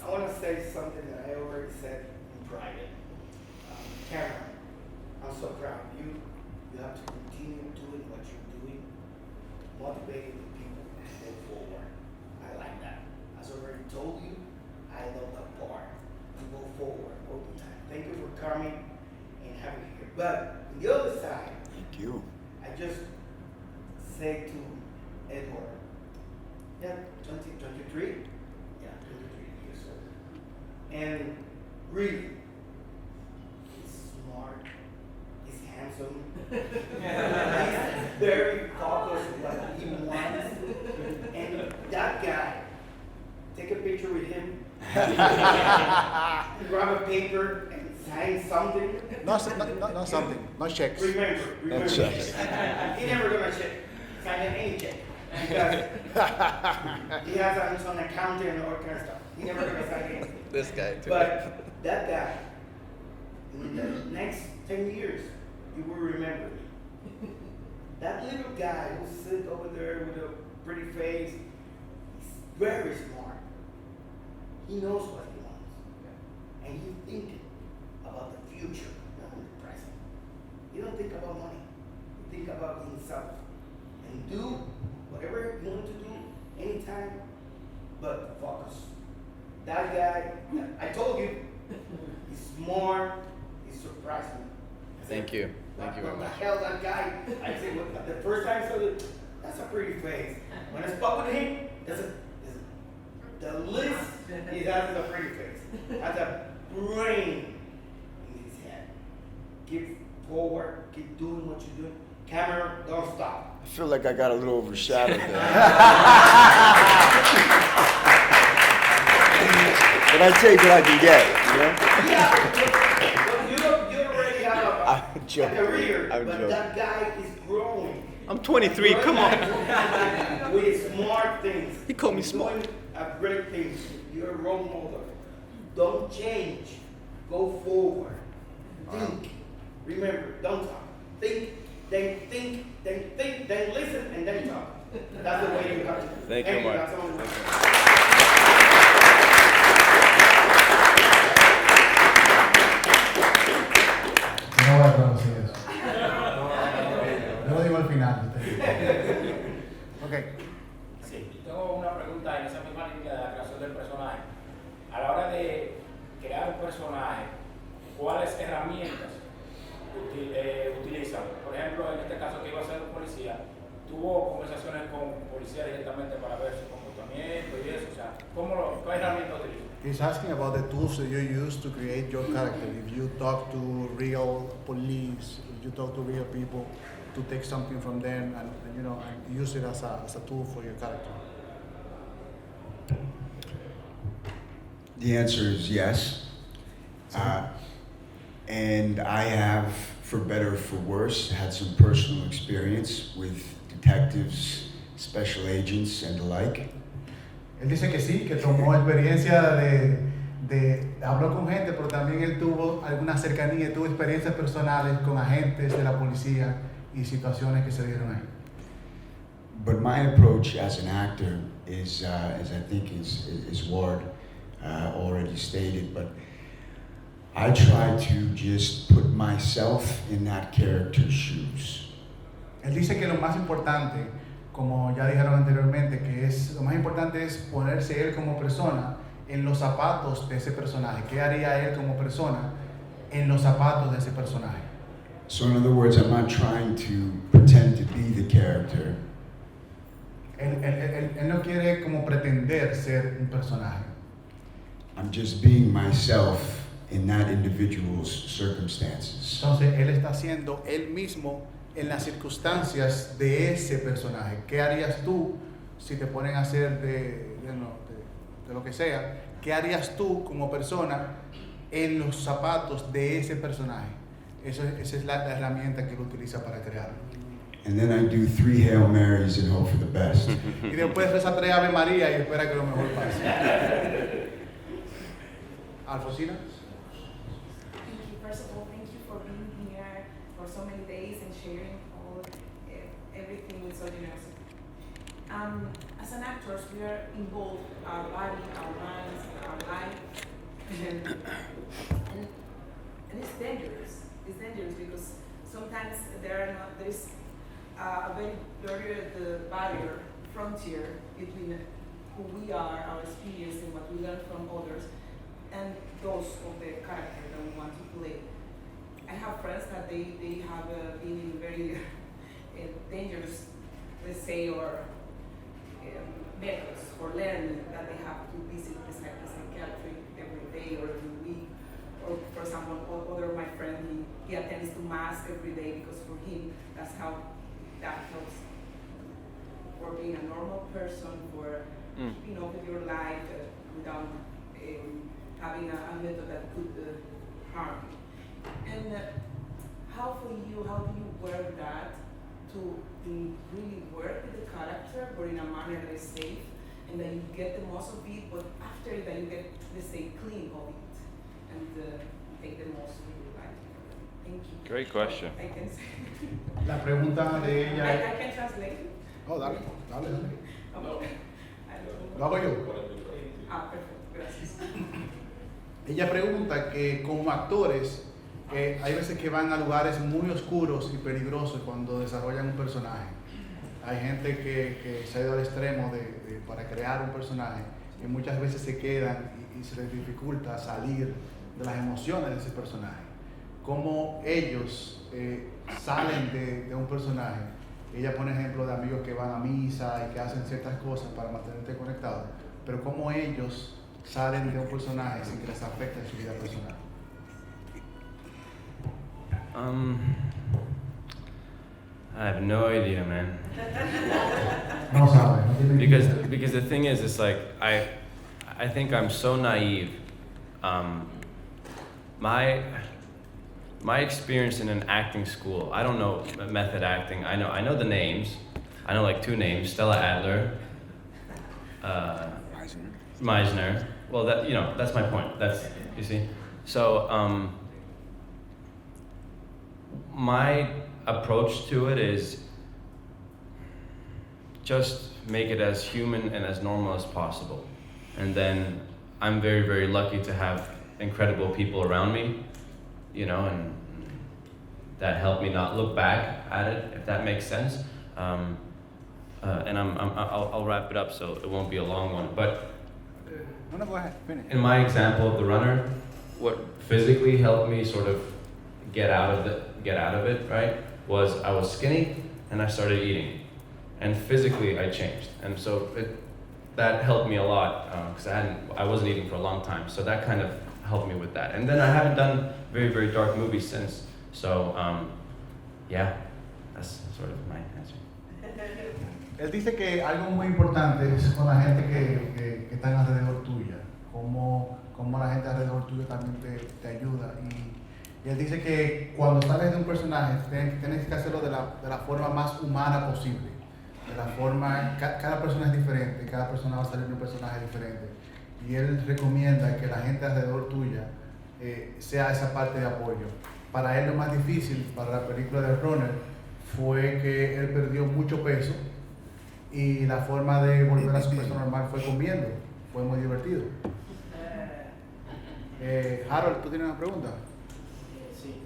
I want to say something that I already said in private. Karen, I'm so proud of you. You have to continue doing what you're doing, motivating the people to go forward. I like that. As I already told you, I love that part. To go forward all the time. Thank you for coming and having me here. But on the other side, Thank you. I just say to Edward, yeah, 23? Yeah, 23 years old. And really, he's smart, he's handsome, he's very focused on what he wants. And that guy, take a picture with him, grab a paper and sign something. Not something, not checks. Remember, he never gonna sign any check because he has an accountant and all kind of stuff. He never gonna sign anything. This guy too. But that guy, in the next 10 years, you will remember me. That little guy who sits over there with a pretty face, he's very smart. He knows what he wants. And he's thinking about the future, not the present. You don't think about money. You think about himself. And do whatever you want to do anytime, but focus. That guy, I told you, he's smart, he's surprising. Thank you. Thank you very What much. the hell, that guy? I said, the first time I saw it, that's a pretty face. When I spoke with him, the list is has a pretty face. Has a brain in his head. Keep forward, keep doing what you're doing. Camera, don't stop. I feel like I got a little overshadowed there. But I take what I can get, you know? Yeah, you already have I'm a joking. career, I'm but joking. that guy is growing. I'm 23. Come on. With smart things. He called me smart. Doing great things. You're a role model. Don't change. Go forward. Think. Remember, don't talk. Think, then listen, and then talk. That's the way you have to do it. Thank you, Mark. That's all. No voy a traducir eso. Yo lo digo al final. Ok. Sí, tengo una pregunta en esa misma línea de la creación del personaje. A la hora de crear un personaje, ¿cuáles herramientas utilizan? Por ejemplo, en este caso que iba a ser un policía, ¿tuvo conversaciones con policía directamente para ver su comportamiento y eso? O sea, ¿qué herramientas utilizan? He's asking about the tools that you use to create your character. If you talk to real police, if you talk to real people, to take something from them and you know and use it as a tool for your character. The answer is yes. And I have, for better or for worse, had some personal experience with detectives, special agents, and the like. Él dice que sí, que tomó experiencia habló con gente, pero también él tuvo alguna cercanía, tuvo experiencias personales con agentes de la policía y situaciones que se dieron ahí. But my approach as an actor is, as I think is Ward already stated, but I try to just put myself in that character's shoes. Él dice que lo más importante, como ya dijeron anteriormente, lo más importante es ponerse él como persona en los zapatos de ese personaje. ¿Qué haría él como persona en los zapatos de ese personaje? So in other words, I'm not trying to pretend to be the character. Él no quiere como pretender ser un personaje. I'm just being myself in that individual's circumstances. Entonces él está siendo él mismo en las circunstancias de ese personaje. ¿Qué harías tú si te ponen a hacer de lo que sea? ¿Qué harías tú como persona en los zapatos de ese personaje? Esa es la herramienta que él utiliza para crearlo. And then I do 3 Hail Marys and hope for the best. Y después reza 3 Ave María y espera que lo mejor pase. Alfonsina. first of all, thank you for being here for so many days and sharing everything with so generosity. As an actors, we are involved, our body, our minds, our life, and it's dangerous. It's dangerous because sometimes there is a very blurred barrier, frontier between who we are, our experience, and what we learn from others, and those of the character that we want to play. I have friends that they have been in very dangerous, let's say, or methods for learning, that they have to visit the psychiatry every day or every week. Or for example, other of my friends, he attends to mass every day because for him, that's how that helps for being a normal person, for keeping up with your life without having a method that could harm you. And how do you work that to really work with the character, but in a manner that is safe, and that you get the most of it, but after that you get, let's say, clean of it, and take the most of your life. Thank you. Great question. I can say. La pregunta de ella es... I can translate. Oh, dale. No. Lo hago yo. Perfecto, gracias. Ella pregunta que como actores, hay veces que van a lugares muy oscuros y peligrosos cuando desarrollan un personaje. Hay gente que se ha ido al extremo para crear un personaje y muchas veces se quedan y se les dificulta salir de las emociones de ese personaje. Cómo ellos salen de un personaje. Ella pone ejemplo de amigos que van a misa y que hacen ciertas cosas para mantenerte conectado, pero cómo ellos salen de un personaje sin que les afecte en su vida personal. I have no idea, man. No sabe, no tiene idea. Because the thing is, it's like I think I'm so naive. My experience in an acting school, I don't know method acting. I know the names. I know like 2 names: Stella Adler, Meisner. Well, that's my point. That's, you see. So my approach to it is just make it as human and as normal as possible. And then I'm very, very lucky to have incredible people around me, and that help me not look back at it, if that makes sense. And I'll wrap it up so it won't be a long one. But No, go ahead, finish. in my example of the runner, what physically helped me sort of get out of it, right, was I was skinny and I started eating, and physically I changed, and so that helped me a lot because I wasn't eating for a long time, so that kind of helped me with that. And then I haven't done very, very dark movies since, so yeah, that's sort of my answer. Él dice que algo muy importante es con la gente que están alrededor tuya, cómo la gente alrededor tuya también te ayuda. Y él dice que cuando sales de un personaje tienes que hacerlo de la forma más humana posible. De la forma, cada persona es diferente, cada persona va a salir de un personaje diferente. Y él recomienda que la gente alrededor tuya sea esa parte de apoyo. Para él lo más difícil, para la película de Runner, fue que él perdió mucho peso y la forma de volver a su peso normal fue comiendo. Fue muy divertido. Harold, ¿tú tienes una pregunta? Sí.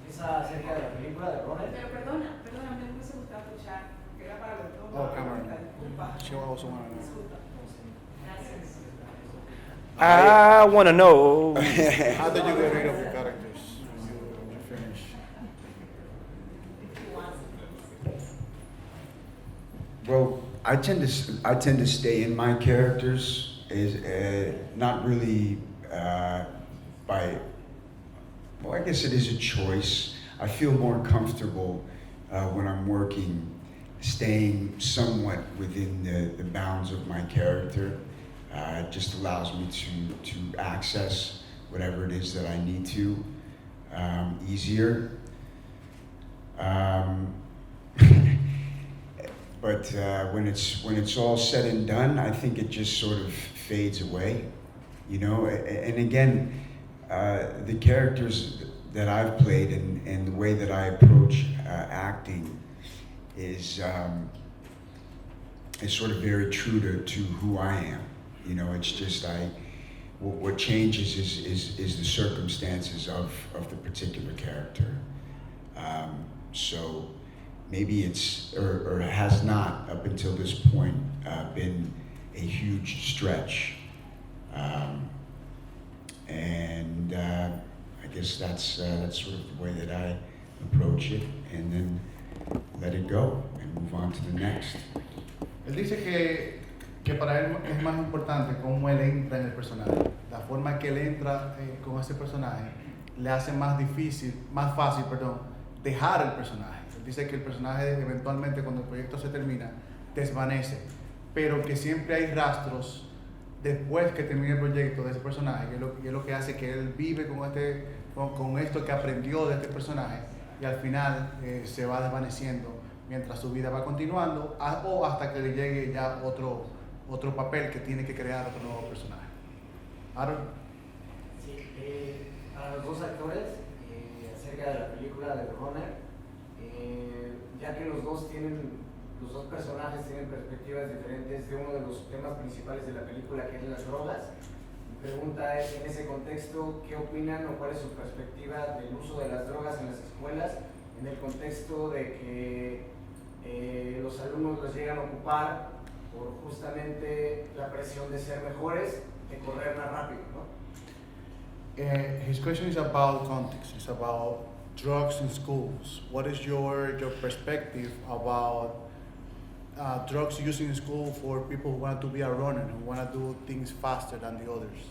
Esa acerca de la película de Runner. Pero perdona, me hubiese gustado escuchar, que era para los dos. Oh, Cameron. Disculpa. She also wanna know. Disculpa. Gracias. I want to know. How did you get rid of your characters when you finish? Well, I tend to stay in my characters, not really well, I guess it is a choice. I feel more comfortable when I'm working, staying somewhat within the bounds of my character. It just allows me to access whatever it is that I need to easier. But when it's all said and done, I think it just sort of fades away. You know, and again, the characters that I've played and the way that I approach acting is sort of very true to who I am. You know, it's just what changes is the circumstances of the particular character. So maybe it's or has not up until this point been a huge stretch. And I guess that's sort of the way that I approach it, and then let it go and move on to the next. Él dice que para él es más importante cómo él entra en el personaje. La forma que él entra con ese personaje le hace más fácil, dejar el personaje. Él dice que el personaje eventualmente cuando el proyecto se termina, desvanece, pero que siempre hay rastros después que termine el proyecto de ese personaje, que es lo que hace que él vive con esto que aprendió de este personaje y al final se va desvaneciendo mientras su vida va continuando o hasta que le llegue ya otro papel que tiene que crear otro nuevo personaje. Aaron. Sí, a los dos actores acerca de la película de Runner, ya que los dos personajes tienen perspectivas diferentes de uno de los temas principales de la película, que es las drogas. Mi pregunta es, en ese contexto, ¿qué opinan o cuál es su perspectiva del uso de las drogas en las escuelas, en el contexto de que los alumnos los llegan a ocupar por justamente la presión de ser mejores, de correr más rápido, ¿no? His question is about context. It's about drugs in schools. What is your perspective about drugs used in school for people who want to be a runner, who want to do things faster than the others?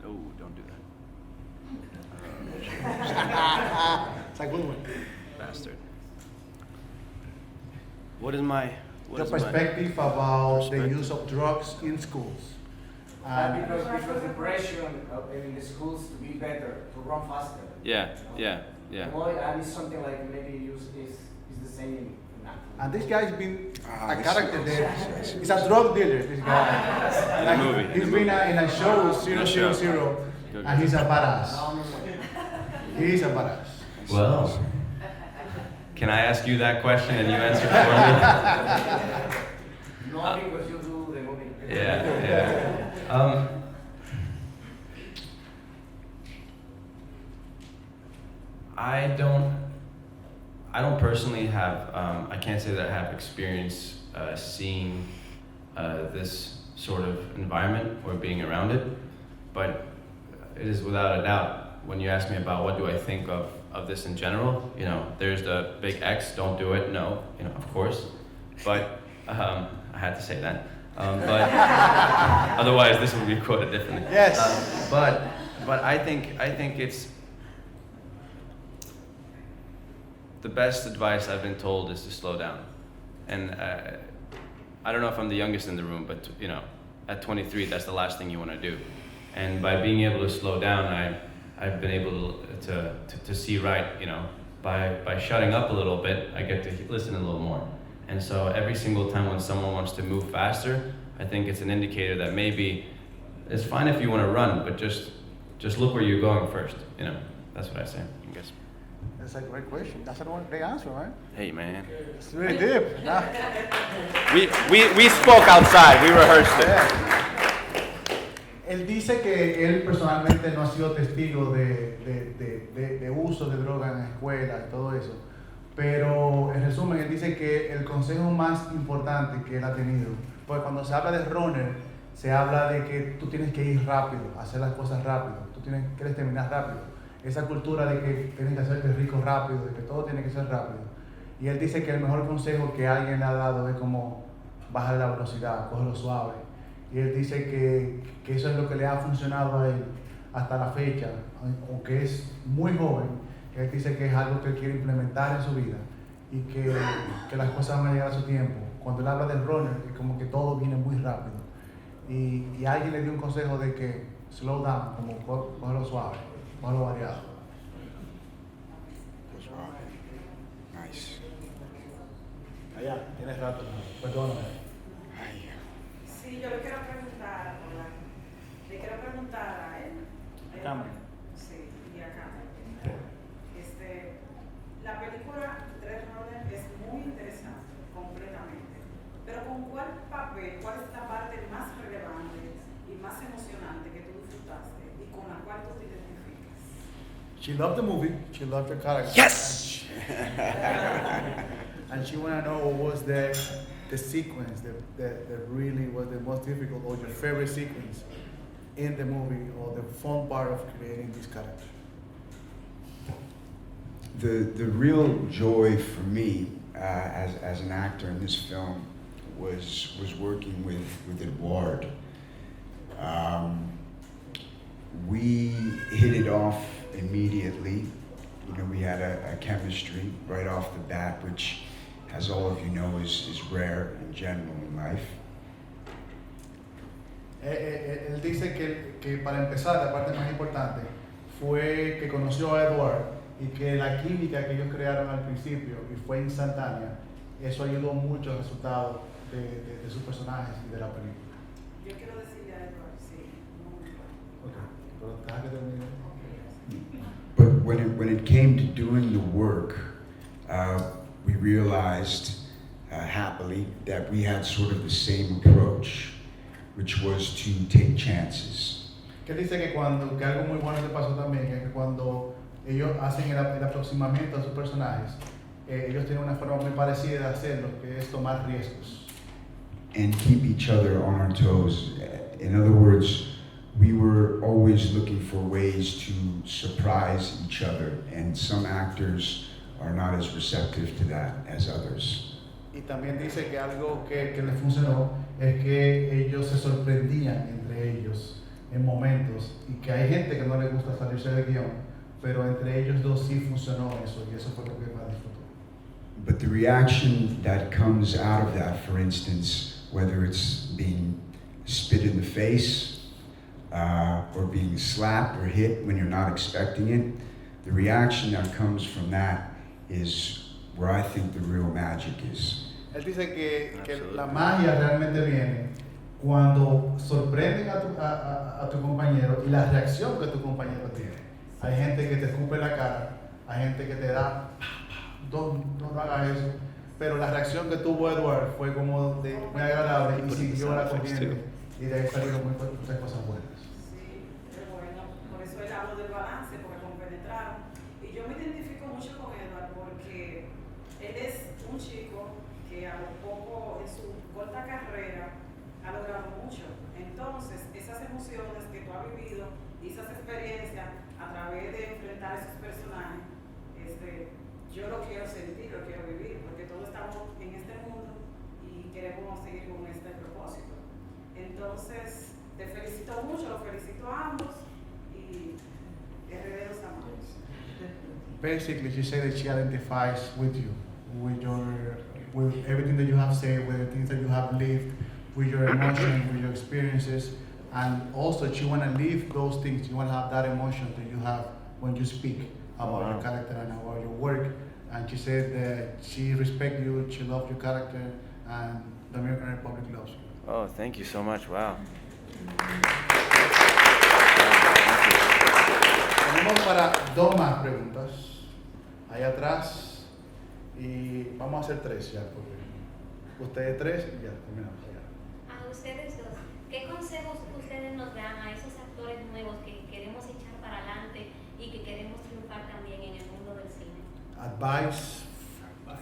No, don't do It's a good one. Bastard. What is my perspective about the use of drugs in schools? Because the pressure in the schools to be better, to run faster. Yeah. Well, and it's something like maybe is the same in acting. And this guy's been a character there. He's a drug dealer, this guy. In a movie. He's been in a show, 000, and he's a badass. He's a badass. Well, can I ask you that question and you answer for me? No, because you do the movie. Yeah. I don't personally have, I can't say that I have experience seeing this sort of environment or being around it, but it is without a doubt, when you ask me about what do I think of this in general, you know, there's the big X, don't do it, no, you know, of course, but I had to say that. But otherwise this would be quoted differently. Yes. But I think it's the best advice I've been told is to slow down. And I don't know if I'm the youngest in the room, but you know, at 23, that's the last thing you want to do. And by being able to slow down, I've been able to see right. You know, by shutting up a little bit, I get to listen a little more. And so every single time when someone wants to move faster, I think it's an indicator that maybe it's fine if you want to run, but just look where you're going first. You know, that's what I say, I guess. That's a great question. That's a great answer, right? Hey, man. It's really deep. Nah. We spoke outside. We rehearsed it. Él dice que él personalmente no ha sido testigo de uso de droga en la escuela y todo eso. Pero en resumen, él dice que el consejo más importante que él ha tenido, pues cuando se habla de runner, se habla de que tú tienes que ir rápido, hacer las cosas rápido, quieres terminar rápido. Esa cultura de que tienes que hacerte rico rápido, de que todo tiene que ser rápido. Y él dice que el mejor consejo que alguien le ha dado es como bajar la velocidad, cogerlo suave. Y él dice que eso es lo que le ha funcionado a él hasta la fecha, aunque es muy joven. Él dice que es algo que él quiere implementar en su vida y que las cosas van a llegar a su tiempo. Cuando él habla del runner, es como que todo viene muy rápido. Y alguien le dio un consejo de que slow down, como cogerlo suave, cogerlo variado. Nice. Allá, tienes rato, perdóname. Sí, yo le quiero preguntar Tamo. Sí, y acá. La película Tres Roles es muy interesante, completamente. Pero ¿con cuál papel, cuál es la parte más relevante y más emocionante que tú disfrutaste y con la cual tú te identificas? She loved the movie. She loved her character. Yes! And she wanted to know what was the sequence that really was the most difficult or your favorite sequence in the movie or the fun part of creating this character. The real joy for me as an actor in this film was working with Edouard. We hit it off immediately. You know, we had a chemistry right off the bat, which, as all of you know, is rare in general in life. Él dice que para empezar, la parte más importante fue que conoció a Edward y que la química que ellos crearon al principio y fue instantánea, eso ayudó mucho al resultado de sus personajes y de la película. Yo quiero decirle a Edward, sí. Okay. Pero deja que termine. But when it came to doing the work, we realized happily that we had sort of the same approach, which was to take chances. Que dice que algo muy bueno le pasó también, que cuando ellos hacen el aproximamiento a sus personajes, ellos tienen una forma muy parecida de hacerlo, que es tomar riesgos. And keep each other on our toes. In other words, we were always looking for ways to surprise each other, and some actors are not as receptive to that as others. Y también dice que algo que le funcionó es que ellos se sorprendían entre ellos en momentos y que hay gente que no le gusta salirse del guión, pero entre ellos dos sí funcionó eso y eso fue lo que más disfrutó. But the reaction that comes out of that, for instance, whether it's being spit in the face or being slapped or hit when you're not expecting it, the reaction that comes from that is where I think the real magic is. Él dice que la magia realmente viene cuando sorprenden a tu compañero y la reacción que tu compañero tiene. Hay gente que te escupe la cara, hay gente que te da, no hagas eso, pero la reacción que tuvo Edward fue como muy agradable y siguió la corriente y de ahí salieron muchas cosas buenas. Sí, es bueno. Por eso él habló del balance, porque compenetraron. Y yo me identifico mucho con Edward porque él es un chico que a lo poco en su corta carrera ha logrado mucho. Entonces, esas emociones que tú has vivido y esas experiencias a través de enfrentar a esos personajes, yo lo quiero sentir, lo quiero vivir, porque todos estamos en este mundo y queremos seguir con este propósito. Entonces, te felicito mucho, los felicito a ambos y herederos amamos. Basically, she said that she identifies with you, with everything that you have said, with the things that you have lived, with your emotions, with your experiences, and also she want to live those things. You want to have that emotion that you have when you speak about your character and about your work. And she said that she respects you, she loves your character, and the American Republic loves you. Oh, thank you so much. Wow. Tenemos para dos más preguntas, allá atrás, y vamos a hacer tres ya, porque ustedes tres y ya terminamos. A ustedes dos, ¿qué consejos ustedes nos dan a esos actores nuevos que queremos echar para adelante y que queremos triunfar también en el mundo del cine? Advice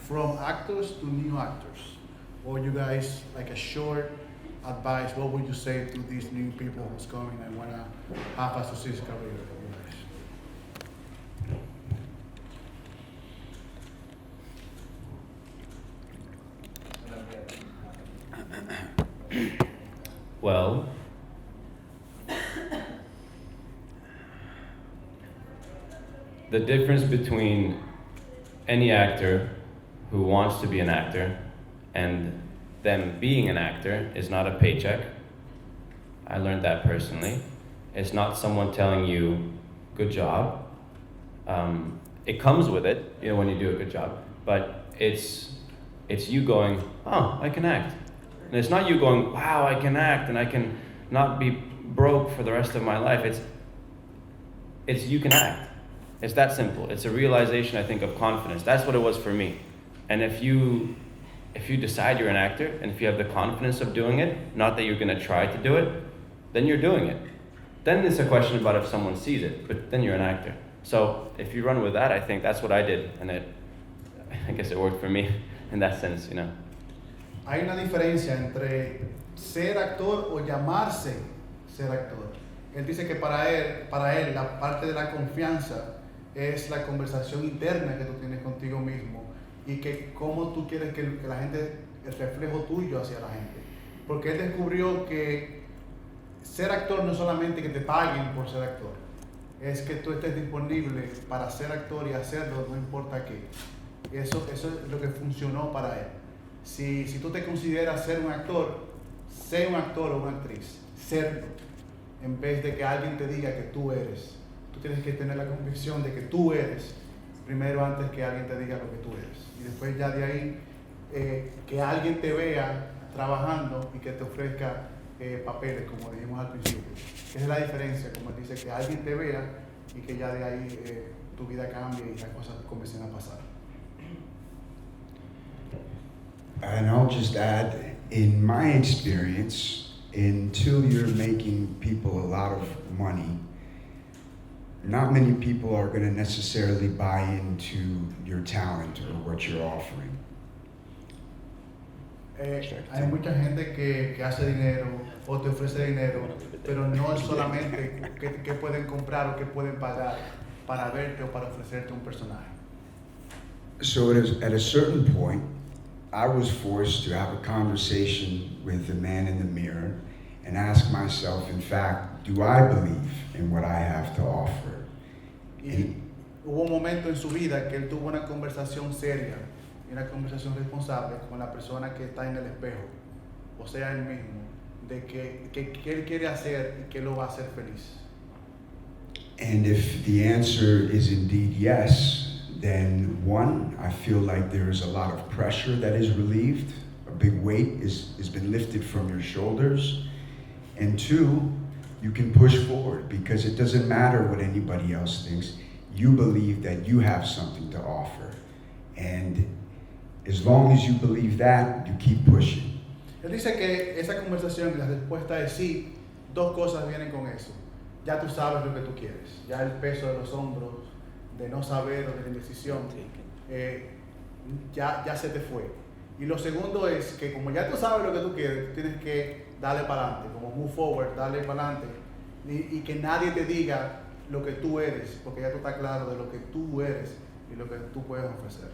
from actors to new actors, or you guys like a short advice. What would you say to these new people who's coming and want to have a successful career? Well, the difference between any actor who wants to be an actor and them being an actor is not a paycheck. I learned that personally. It's not someone telling you, good job. It comes with it, you know, when you do a good job, but it's you going, oh, I can act. And it's not you going, wow, I can act and I can not be broke for the rest of my life. it's you can act. It's that simple. It's a realization, I think, of confidence. That's what it was for me. And if you decide you're an actor, and if you have the confidence of doing it, not that you're going to try to do it, then you're doing it. Then it's a question about if someone sees it, but then you're an actor. So if you run with that, I think that's what I did, and I guess it worked for me in that sense, you know. Hay una diferencia entre ser actor o llamarse ser actor. Él dice que para él la parte de la confianza es la conversación interna que tú tienes contigo mismo y que cómo tú quieres que la gente, el reflejo tuyo hacia la gente. Porque él descubrió que ser actor no es solamente que te paguen por ser actor, es que tú estés disponible para ser actor y hacerlo no importa qué. Eso es lo que funcionó para él. Si tú te consideras ser un actor, sé un actor o una actriz, serlo, en vez de que alguien te diga que tú eres. Tú tienes que tener la convicción de que tú eres, primero antes que alguien te diga lo que tú eres. Y después ya de ahí, que alguien te vea trabajando y que te ofrezca papeles, como dijimos al principio. Esa es la diferencia, como él dice, que alguien te vea y que ya de ahí tu vida cambie y las cosas comiencen a pasar. And I'll just add, in my experience, until you're making people a lot of money, not many people are going to necessarily buy into your talent or what you're offering. Hay mucha gente que hace dinero o te ofrece dinero, pero no es solamente que pueden comprar o que pueden pagar para verte o para ofrecerte un personaje. So at a certain point, I was forced to have a conversation with the man in the mirror and ask myself, in fact, do I believe in what I have to offer? Y hubo un momento en su vida que él tuvo una conversación seria, una conversación responsable con la persona que está en el espejo, o sea, él mismo, de que él quiere hacer y que lo va a hacer feliz. And if the answer is indeed yes, then one, I feel like there is a lot of pressure that is relieved. A big weight has been lifted from your shoulders. And two, you can push forward because it doesn't matter what anybody else thinks. You believe that you have something to offer. And as long as you believe that, you keep pushing. Él dice que esa conversación y la respuesta es sí, dos cosas vienen con eso. Ya tú sabes lo que tú quieres, ya el peso de los hombros, de no saber o de la indecisión, ya se te fue. Y lo segundo es que como ya tú sabes lo que tú quieres, tienes que darle para adelante, como move forward, darle para adelante, y que nadie te diga lo que tú eres, porque ya tú estás claro de lo que tú eres y lo que tú puedes ofrecer.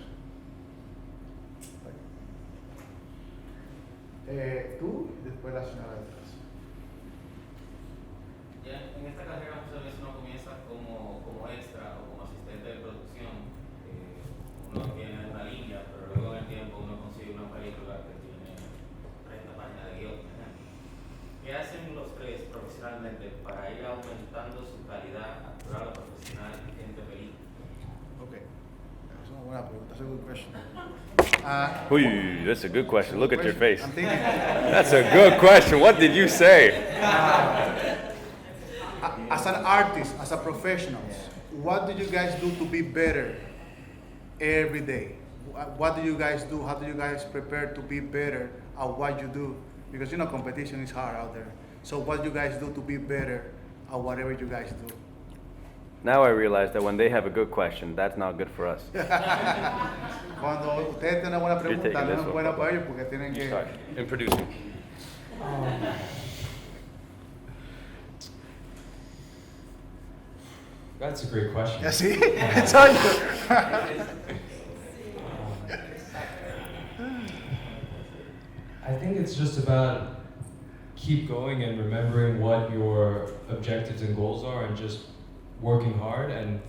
Tú, después la señora detrás. Ya, en esta carrera muchas veces uno comienza como extra o como asistente de producción. Uno tiene una línea, pero luego en el tiempo uno consigue una película que tiene 30 páginas de guión, por ejemplo. ¿Qué hacen los tres profesionalmente para ir aumentando su calidad actoral o profesional entre películas? Ok, es una buena pregunta, es una good question. Uy, that's a good question. Look at your face. I'm thinking. That's a good question. What did you say? As an artist, as a professional, what do you guys do to be better every day? What do you guys do? How do you guys prepare to be better at what you do? Because you know competition is hard out there. So what do you guys do to be better at whatever you guys do? Now I realize that when they have a good question, that's not good for us. Cuando ustedes tienen una buena You're pregunta, taking no this es one. buena para ellos porque tienen You que. start. In producing. That's a great question. Yeah, see? I tell you. I think it's just about keep going and remembering what your objectives and goals are and just working hard and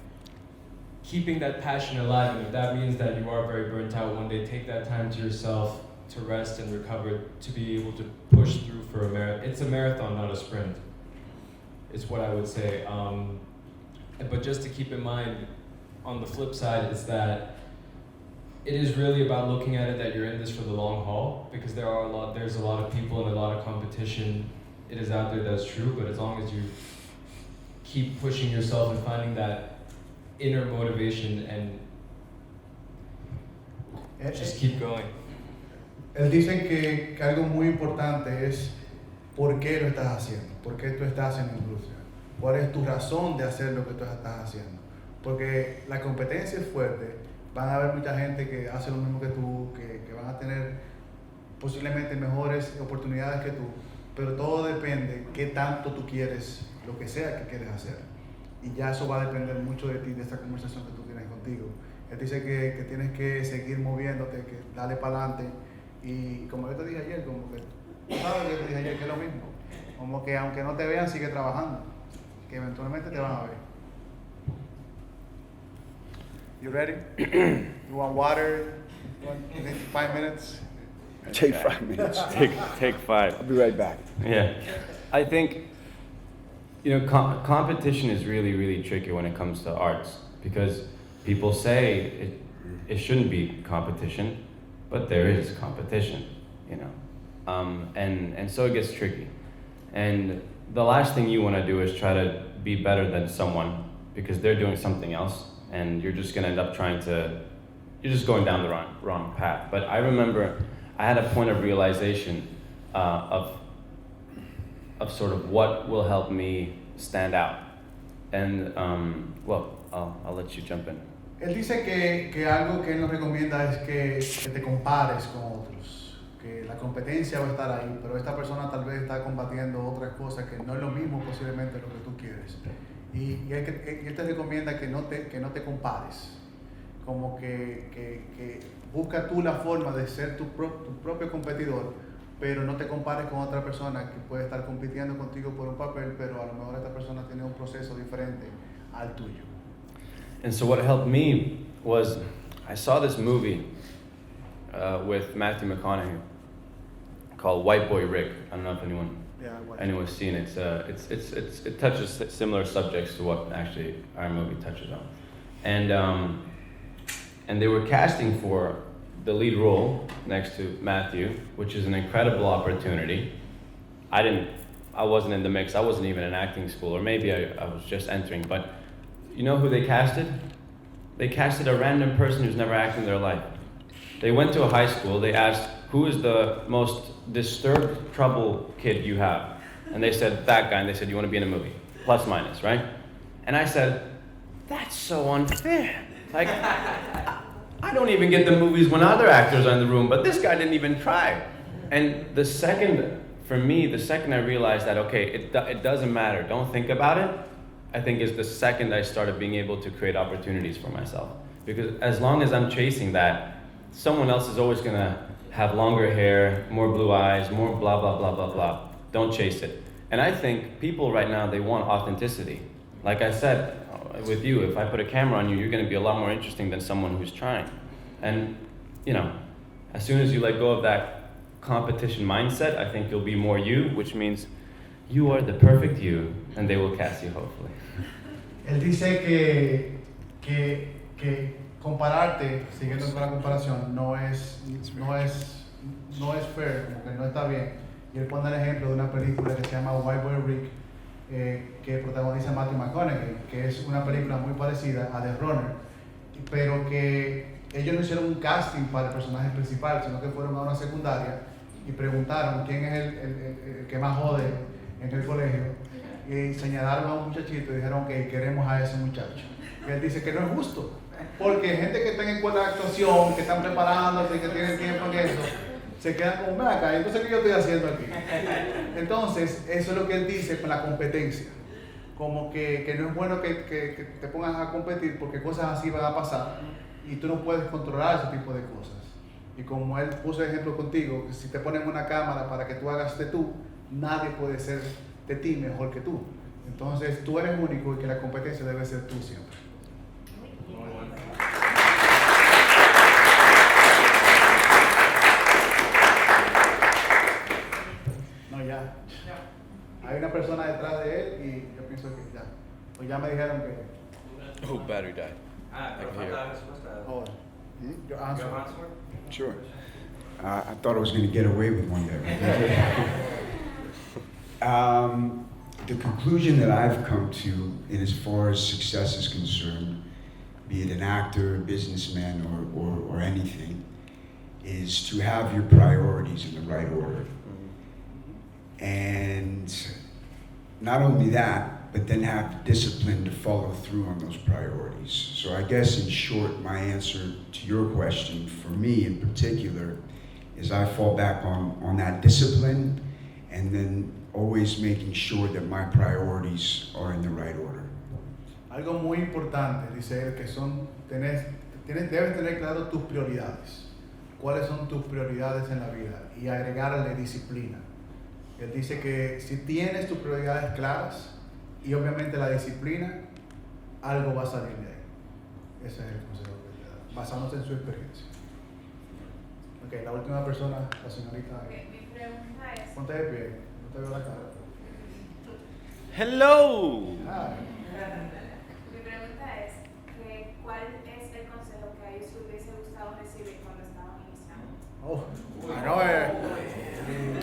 keeping that passion alive. And if that means that you are very burnt out one day, take that time to yourself to rest and recover, to be able to push through for a marathon. It's a marathon, not a sprint. It's what I would say. But just to keep in mind, on the flip side, is that it is really about looking at it that you're in this for the long haul, because there's a lot of people and a lot of competition. It is out there, that's true, but as long as you keep pushing yourself and finding that inner motivation and just keep going. Él dice que algo muy importante es por qué lo estás haciendo, por qué tú estás en la industria, cuál es tu razón de hacer lo que tú estás haciendo. Porque la competencia es fuerte, van a haber mucha gente que hace lo mismo que tú, que van a tener posiblemente mejores oportunidades que tú, pero todo depende qué tanto tú quieres lo que sea que quieres hacer. Y ya eso va a depender mucho de ti, de esta conversación que tú tienes contigo. Él dice que tienes que seguir moviéndote, que darle para adelante. Y como yo te dije ayer, como que, tú sabes lo que te dije ayer, que es lo mismo. Como que aunque no te vean, sigue trabajando, que eventualmente te van a ver. You ready? You want water? You need 5 minutes? Take 5 minutes. Take 5. I'll be right back. Yeah. I think, competition is really, really tricky when it comes to arts, because people say it shouldn't be competition, but there is competition, and so it gets tricky. And the last thing you want to do is try to be better than someone because they're doing something else, and you're just going to end up you're just going down the wrong path. But I remember I had a point of realization of sort of what will help me stand out. And, I'll let you jump in. Él dice que algo que él nos recomienda es que te compares con otros, que la competencia va a estar ahí, pero esta persona tal vez está combatiendo otras cosas que no es lo mismo posiblemente lo que tú quieres. Y él te recomienda que no te compares, como que busca tú la forma de ser tu propio competidor, pero no te compares con otra persona que puede estar compitiendo contigo por un papel, pero a lo mejor esta persona tiene un proceso diferente al tuyo. And so what helped me was I saw this movie with Matthew McConaughey called White Boy Rick. I don't know if anyone's seen it. It touches similar subjects to what actually our movie touches on. And they were casting for the lead role next to Matthew, which is an incredible opportunity. I wasn't in the mix. I wasn't even in acting school, or maybe I was just entering, but you know who they casted? They casted a random person who's never acted in their life. They went to a high school, they asked, who is the most disturbed, trouble kid you have? And they said, that guy, and they said, you want to be in a movie? Plus, minus, right? And I said, that's so unfair. Like, I don't even get the movies when other actors are in the room, but this guy didn't even try. And the second I realized that, okay, it doesn't matter, don't think about it, I think is the second I started being able to create opportunities for myself. Because as long as I'm chasing that, someone else is always gonna have longer hair, more blue eyes, more blah, blah, blah, blah, blah. Don't chase it. And I think people right now, they want authenticity. Like I said, with you, if I put a camera on you, you're gonna be a lot more interesting than someone who's trying. And, as soon as you let go of that competition mindset, I think you'll be more you, which means you are the perfect you, and they will cast you, hopefully. Él dice que compararte, siguiendo con la comparación, no es fair, como que no está bien. Y él pone el ejemplo de una película que se llama White Boy Rick, que protagoniza Matthew McConaughey, que es una película muy parecida a The Runner, pero que ellos no hicieron un casting para el personaje principal, sino que fueron a una secundaria y preguntaron quién es el que más jode en el colegio, y señalaron a un muchachito y dijeron que queremos a ese muchacho. Y él dice que no es justo, porque gente que está en escuela de actuación, que están preparándose, que tienen tiempo en eso, se quedan como, acá, entonces ¿qué yo estoy haciendo aquí? Entonces, eso es lo que él dice con la competencia, como que no es bueno que te pongas a competir porque cosas así van a pasar y tú no puedes controlar ese tipo de cosas. Y como él puso el ejemplo contigo, que si te ponen una cámara para que tú hagas de tú, nadie puede ser de ti mejor que tú. Entonces tú eres único y que la competencia debe ser tú siempre. No, ya. Hay una persona detrás de él y yo pienso que ya. Pues ya me dijeron que... Oh, battery died. Pero falta la respuesta. Oh. Your answer. Sure. I thought I was going to get away with one there. the conclusion that I've come to, in as far as success is concerned, be it an actor, a businessman, or anything, is to have your priorities in the right order. And not only that, but then have discipline to follow through on those priorities. So I guess in short, my answer to your question, for me in particular, is I fall back on that discipline and then always making sure that my priorities are in the right order. Algo muy importante, dice él, que son, debes tener claro tus prioridades. ¿Cuáles son tus prioridades en la vida? Y agregarle disciplina. Él dice que si tienes tus prioridades claras y obviamente la disciplina, algo va a salir de ahí. Ese es el consejo que le da, basándose en su experiencia. Ok, la última persona, la señorita. Okay, mi pregunta es... Ponte de pie, no te veo la cara. Hello. Ah. Mi pregunta es que ¿cuál es el consejo que a ellos les hubiese gustado recibir cuando estaban iniciando? Oh, I know.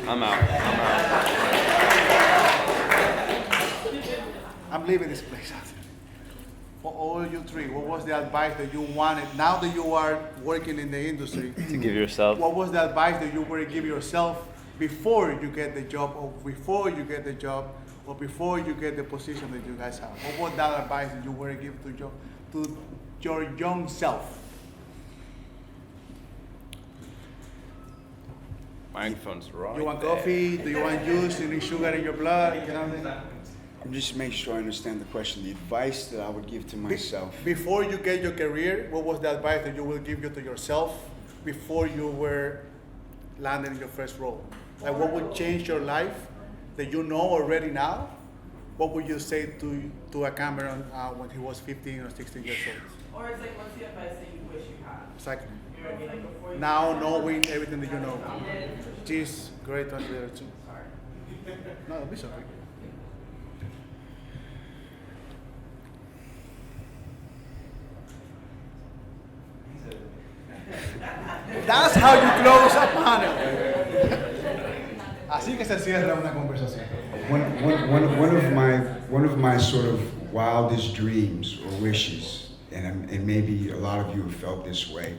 I'm out. I'm leaving this place. For all you three, what was the advice that you wanted, now that you are working in the industry, To give yourself. what was the advice that you were to give yourself before you get the job, or before you get the job, or before you get the position that you guys have? What was that advice that you were to give to your young self? Microphone's right. You want coffee? Do you want juice? You need sugar in your blood? You know what I mean? I'm just making sure I understand the question. The advice that I would give to myself. Before you get your career, what was the advice that you will give to yourself before you were landing your first role? Like what would change your life that you know already now? What would you say to a Cameron when he was 15 or 16 years old? Or it's like, what's the advice that you wish you had? Exactly. You know what I mean? Like before you Now knowing everything that you know. Geez, great to be there too. Sorry. No, don't be sorry. That's how you close a panel. Así que se cierra una conversación. One of my sort of wildest dreams or wishes, and maybe a lot of you have felt this way,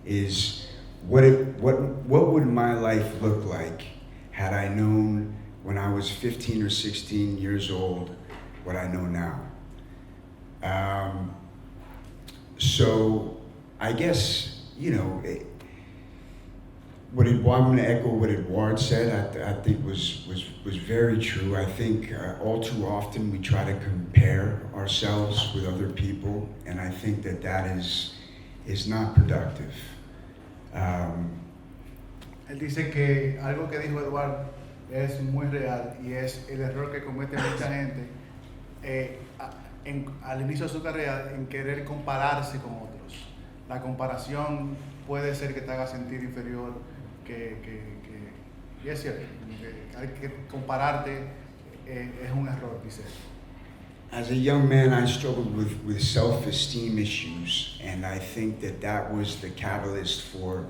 is what would my life look like had I known when I was 15 or 16 years old what I know now. So I guess, you know, I'm going to echo what Edouard said. I think was very true. I think all too often we try to compare ourselves with other people, and I think that is not productive. Él dice que algo que dijo Eduardo es muy real y es el error que comete mucha gente al inicio de su carrera en querer compararse con otros. La comparación puede ser que te haga sentir inferior, y es cierto, que hay que compararte es un error, dice él. As a young man, I struggled with self-esteem issues, and I think that was the catalyst for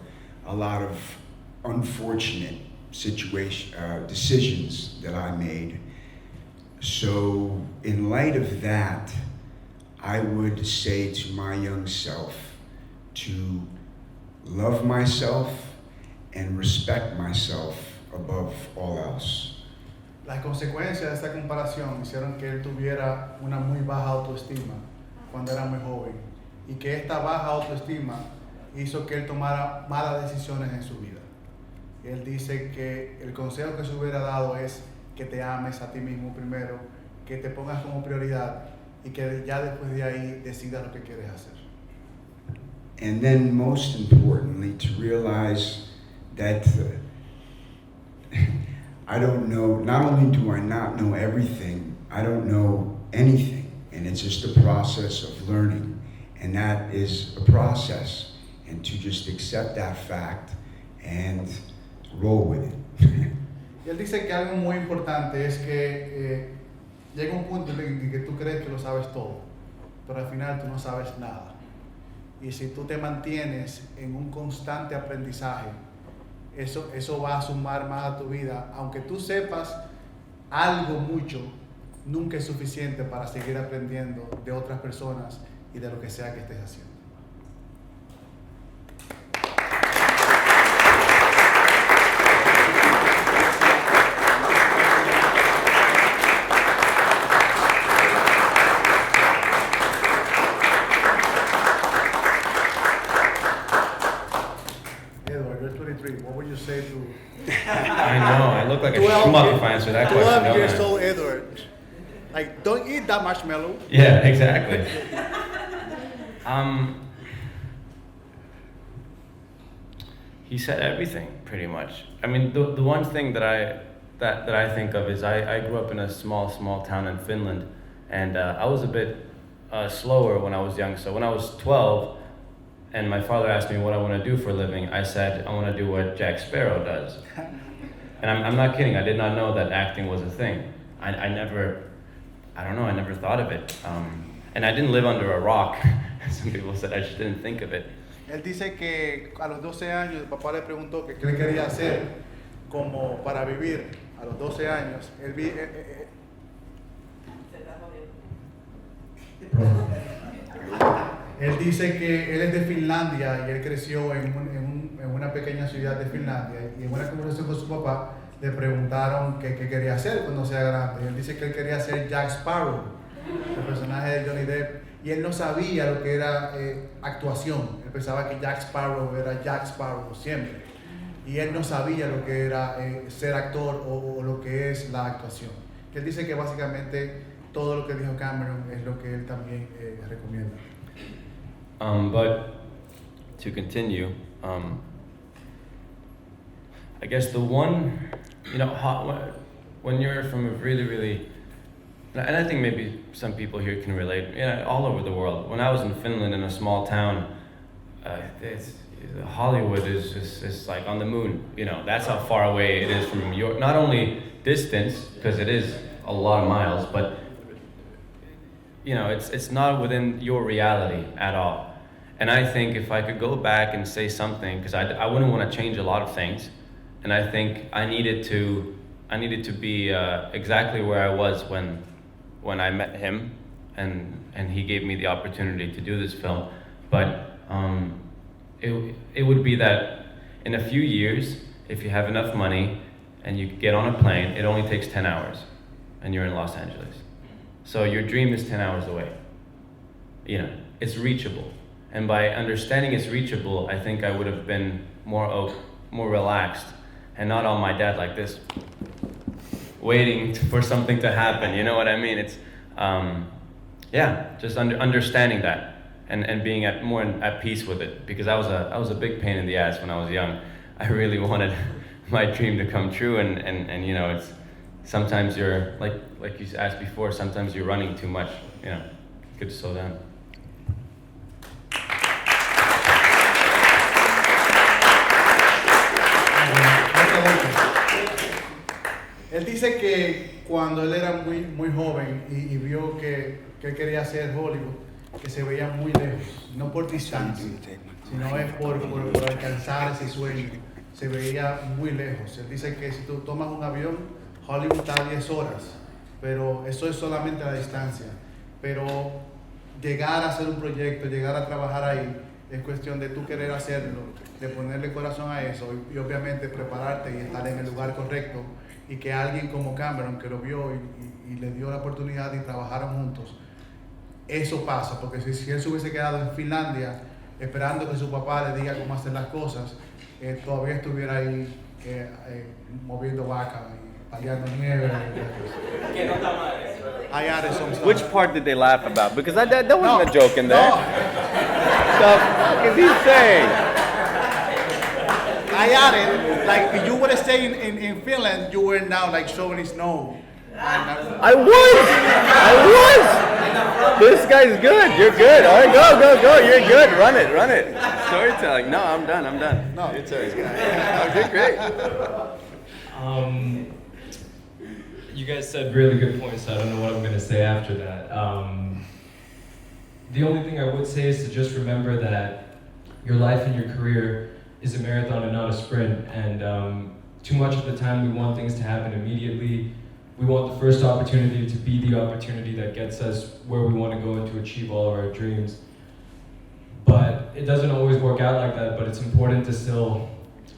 a lot of unfortunate decisions that I made. So in light of that, I would say to my young self to love myself and respect myself above all else. Las consecuencias de esta comparación hicieron que él tuviera una muy baja autoestima cuando era muy joven y que esta baja autoestima hizo que él tomara malas decisiones en su vida. Él dice que el consejo que se hubiera dado es que te ames a ti mismo primero, que te pongas como prioridad y que ya después de ahí decidas lo que quieres hacer. And then most importantly, to realize that I don't know, not only do I not know everything, I don't know anything. And it's just a process of learning. And that is a process. And to just accept that fact and roll with it. Y él dice que algo muy importante es que llega un punto en que tú crees que lo sabes todo, pero al final tú no sabes nada. Y si tú te mantienes en un constante aprendizaje, eso va a sumar más a tu vida. Aunque tú sepas algo mucho, nunca es suficiente para seguir aprendiendo de otras personas y de lo que sea que estés haciendo. Edward, you're 23. What would you say to I know, I look like a schmuck if I answer that question. 12 don't years I? old Edward? Like, don't eat that marshmallow. Yeah, exactly. He said everything pretty much. I mean, the one thing that I think of is I grew up in a small town in Finland, and I was a bit slower when I was young. So when I was 12, and my father asked me what I want to do for a living, I said I want to do what Jack Sparrow does. And I'm not kidding. I did not know that acting was a thing. I never thought of it. And I didn't live under a rock. Some people said I just didn't think of it. Él dice que a los 12 años el papá le preguntó que qué él quería hacer como para vivir. A los 12 años, él dice que él es de Finlandia y él creció en una pequeña ciudad de Finlandia, y en una conversación con su papá le preguntaron qué quería hacer cuando sea grande. Y él dice que él quería ser Jack Sparrow, el personaje de Johnny Depp, y él no sabía lo que era actuación. Él pensaba que Jack Sparrow era Jack Sparrow siempre, y él no sabía lo que era ser actor o lo que es la actuación. Que él dice que básicamente todo lo que dijo Cameron es lo que él también recomienda. But to continue, I guess the one, when you're from a really, and I think maybe some people here can relate, all over the world. When I was in Finland in a small town, Hollywood is just like on the moon. That's how far away it is from your, not only distance, because it is a lot of miles, but it's not within your reality at all. And I think if I could go back and say something, because I wouldn't want to change a lot of things, and I think I needed to be exactly where I was when I met him, and he gave me the opportunity to do this film. But it would be that in a few years, if you have enough money and you get on a plane, it only takes 10 hours, and you're in Los Angeles. So your dream is 10 hours away. It's reachable. And by understanding it's reachable, I think I would have been more relaxed and not on my dad like this, waiting for something to happen. You know what I mean? It's, just understanding that and being more at peace with it. Because I was a big pain in the ass when I was young. I really wanted my dream to come true, and it's sometimes you're like you asked before. Sometimes you're running too much. Good to slow down. Él dice que cuando él era muy joven y vio que él quería hacer Hollywood, que se veía muy lejos, no por distancia, sino es por alcanzar ese sueño, se veía muy lejos. Él dice que si tú tomas un avión, Hollywood está a 10 horas, pero eso es solamente la distancia. Pero llegar a hacer un proyecto, llegar a trabajar ahí, es cuestión de tú querer hacerlo, de ponerle corazón a eso y obviamente prepararte y estar en el lugar correcto, y que alguien como Cameron, que lo vio y le dio la oportunidad y trabajaron juntos, eso pasa, porque si él se hubiese quedado en Finlandia esperando que su papá le diga cómo hacer las cosas, todavía estuviera ahí moviendo vacas y paliando nieve. Que no está mal. I added some stuff. Which part did they laugh about? Because that wasn't a joke in there. No. The fuck is he saying? I added, like, if you would have stayed in Finland, you were now like showing his nose. I was! This guy's good. You're good. All right, go. You're good. Run it. Storytelling. No, I'm done. No. It's always good. Okay, great. You guys said really good points, so I don't know what I'm going to say after that. The only thing I would say is to just remember that your life and your career is a marathon and not a sprint. And too much of the time we want things to happen immediately. we want the first opportunity to be the opportunity that gets us where we want to go and to achieve all of our dreams. But it doesn't always work out like that, but it's important to still,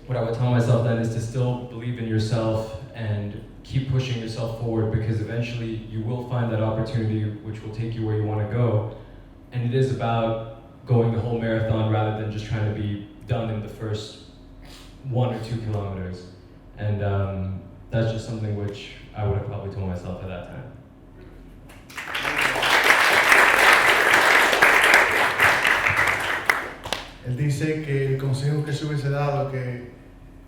what I would tell myself then is to still believe in yourself and keep pushing yourself forward, because eventually you will find that opportunity which will take you where you want to go. And it is about going the whole marathon rather than just trying to be done in the first 1 or 2 kilometers. And that's just something which I would have probably told myself at that time. Él dice que el consejo que se hubiese dado que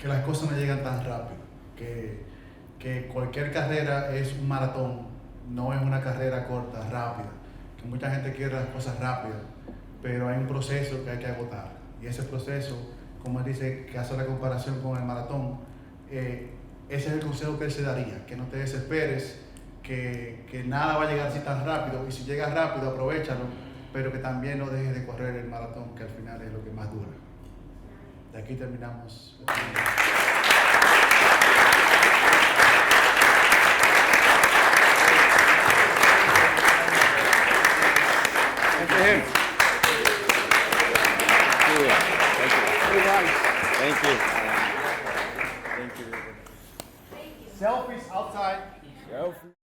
las cosas no llegan tan rápido, que cualquier carrera es un maratón, no es una carrera corta, rápida, que mucha gente quiere las cosas rápidas, pero hay un proceso que hay que agotar, y ese proceso, como él dice, que hace la comparación con el maratón, ese es el consejo que él se daría, que no te desesperes, que nada va a llegar así tan rápido, y si llega rápido, aprovéchalo, pero que también no dejes de correr el maratón, que al final es lo que más dura. De aquí terminamos. Thank you. Thank you. Thank you. Selfies outside. Selfie.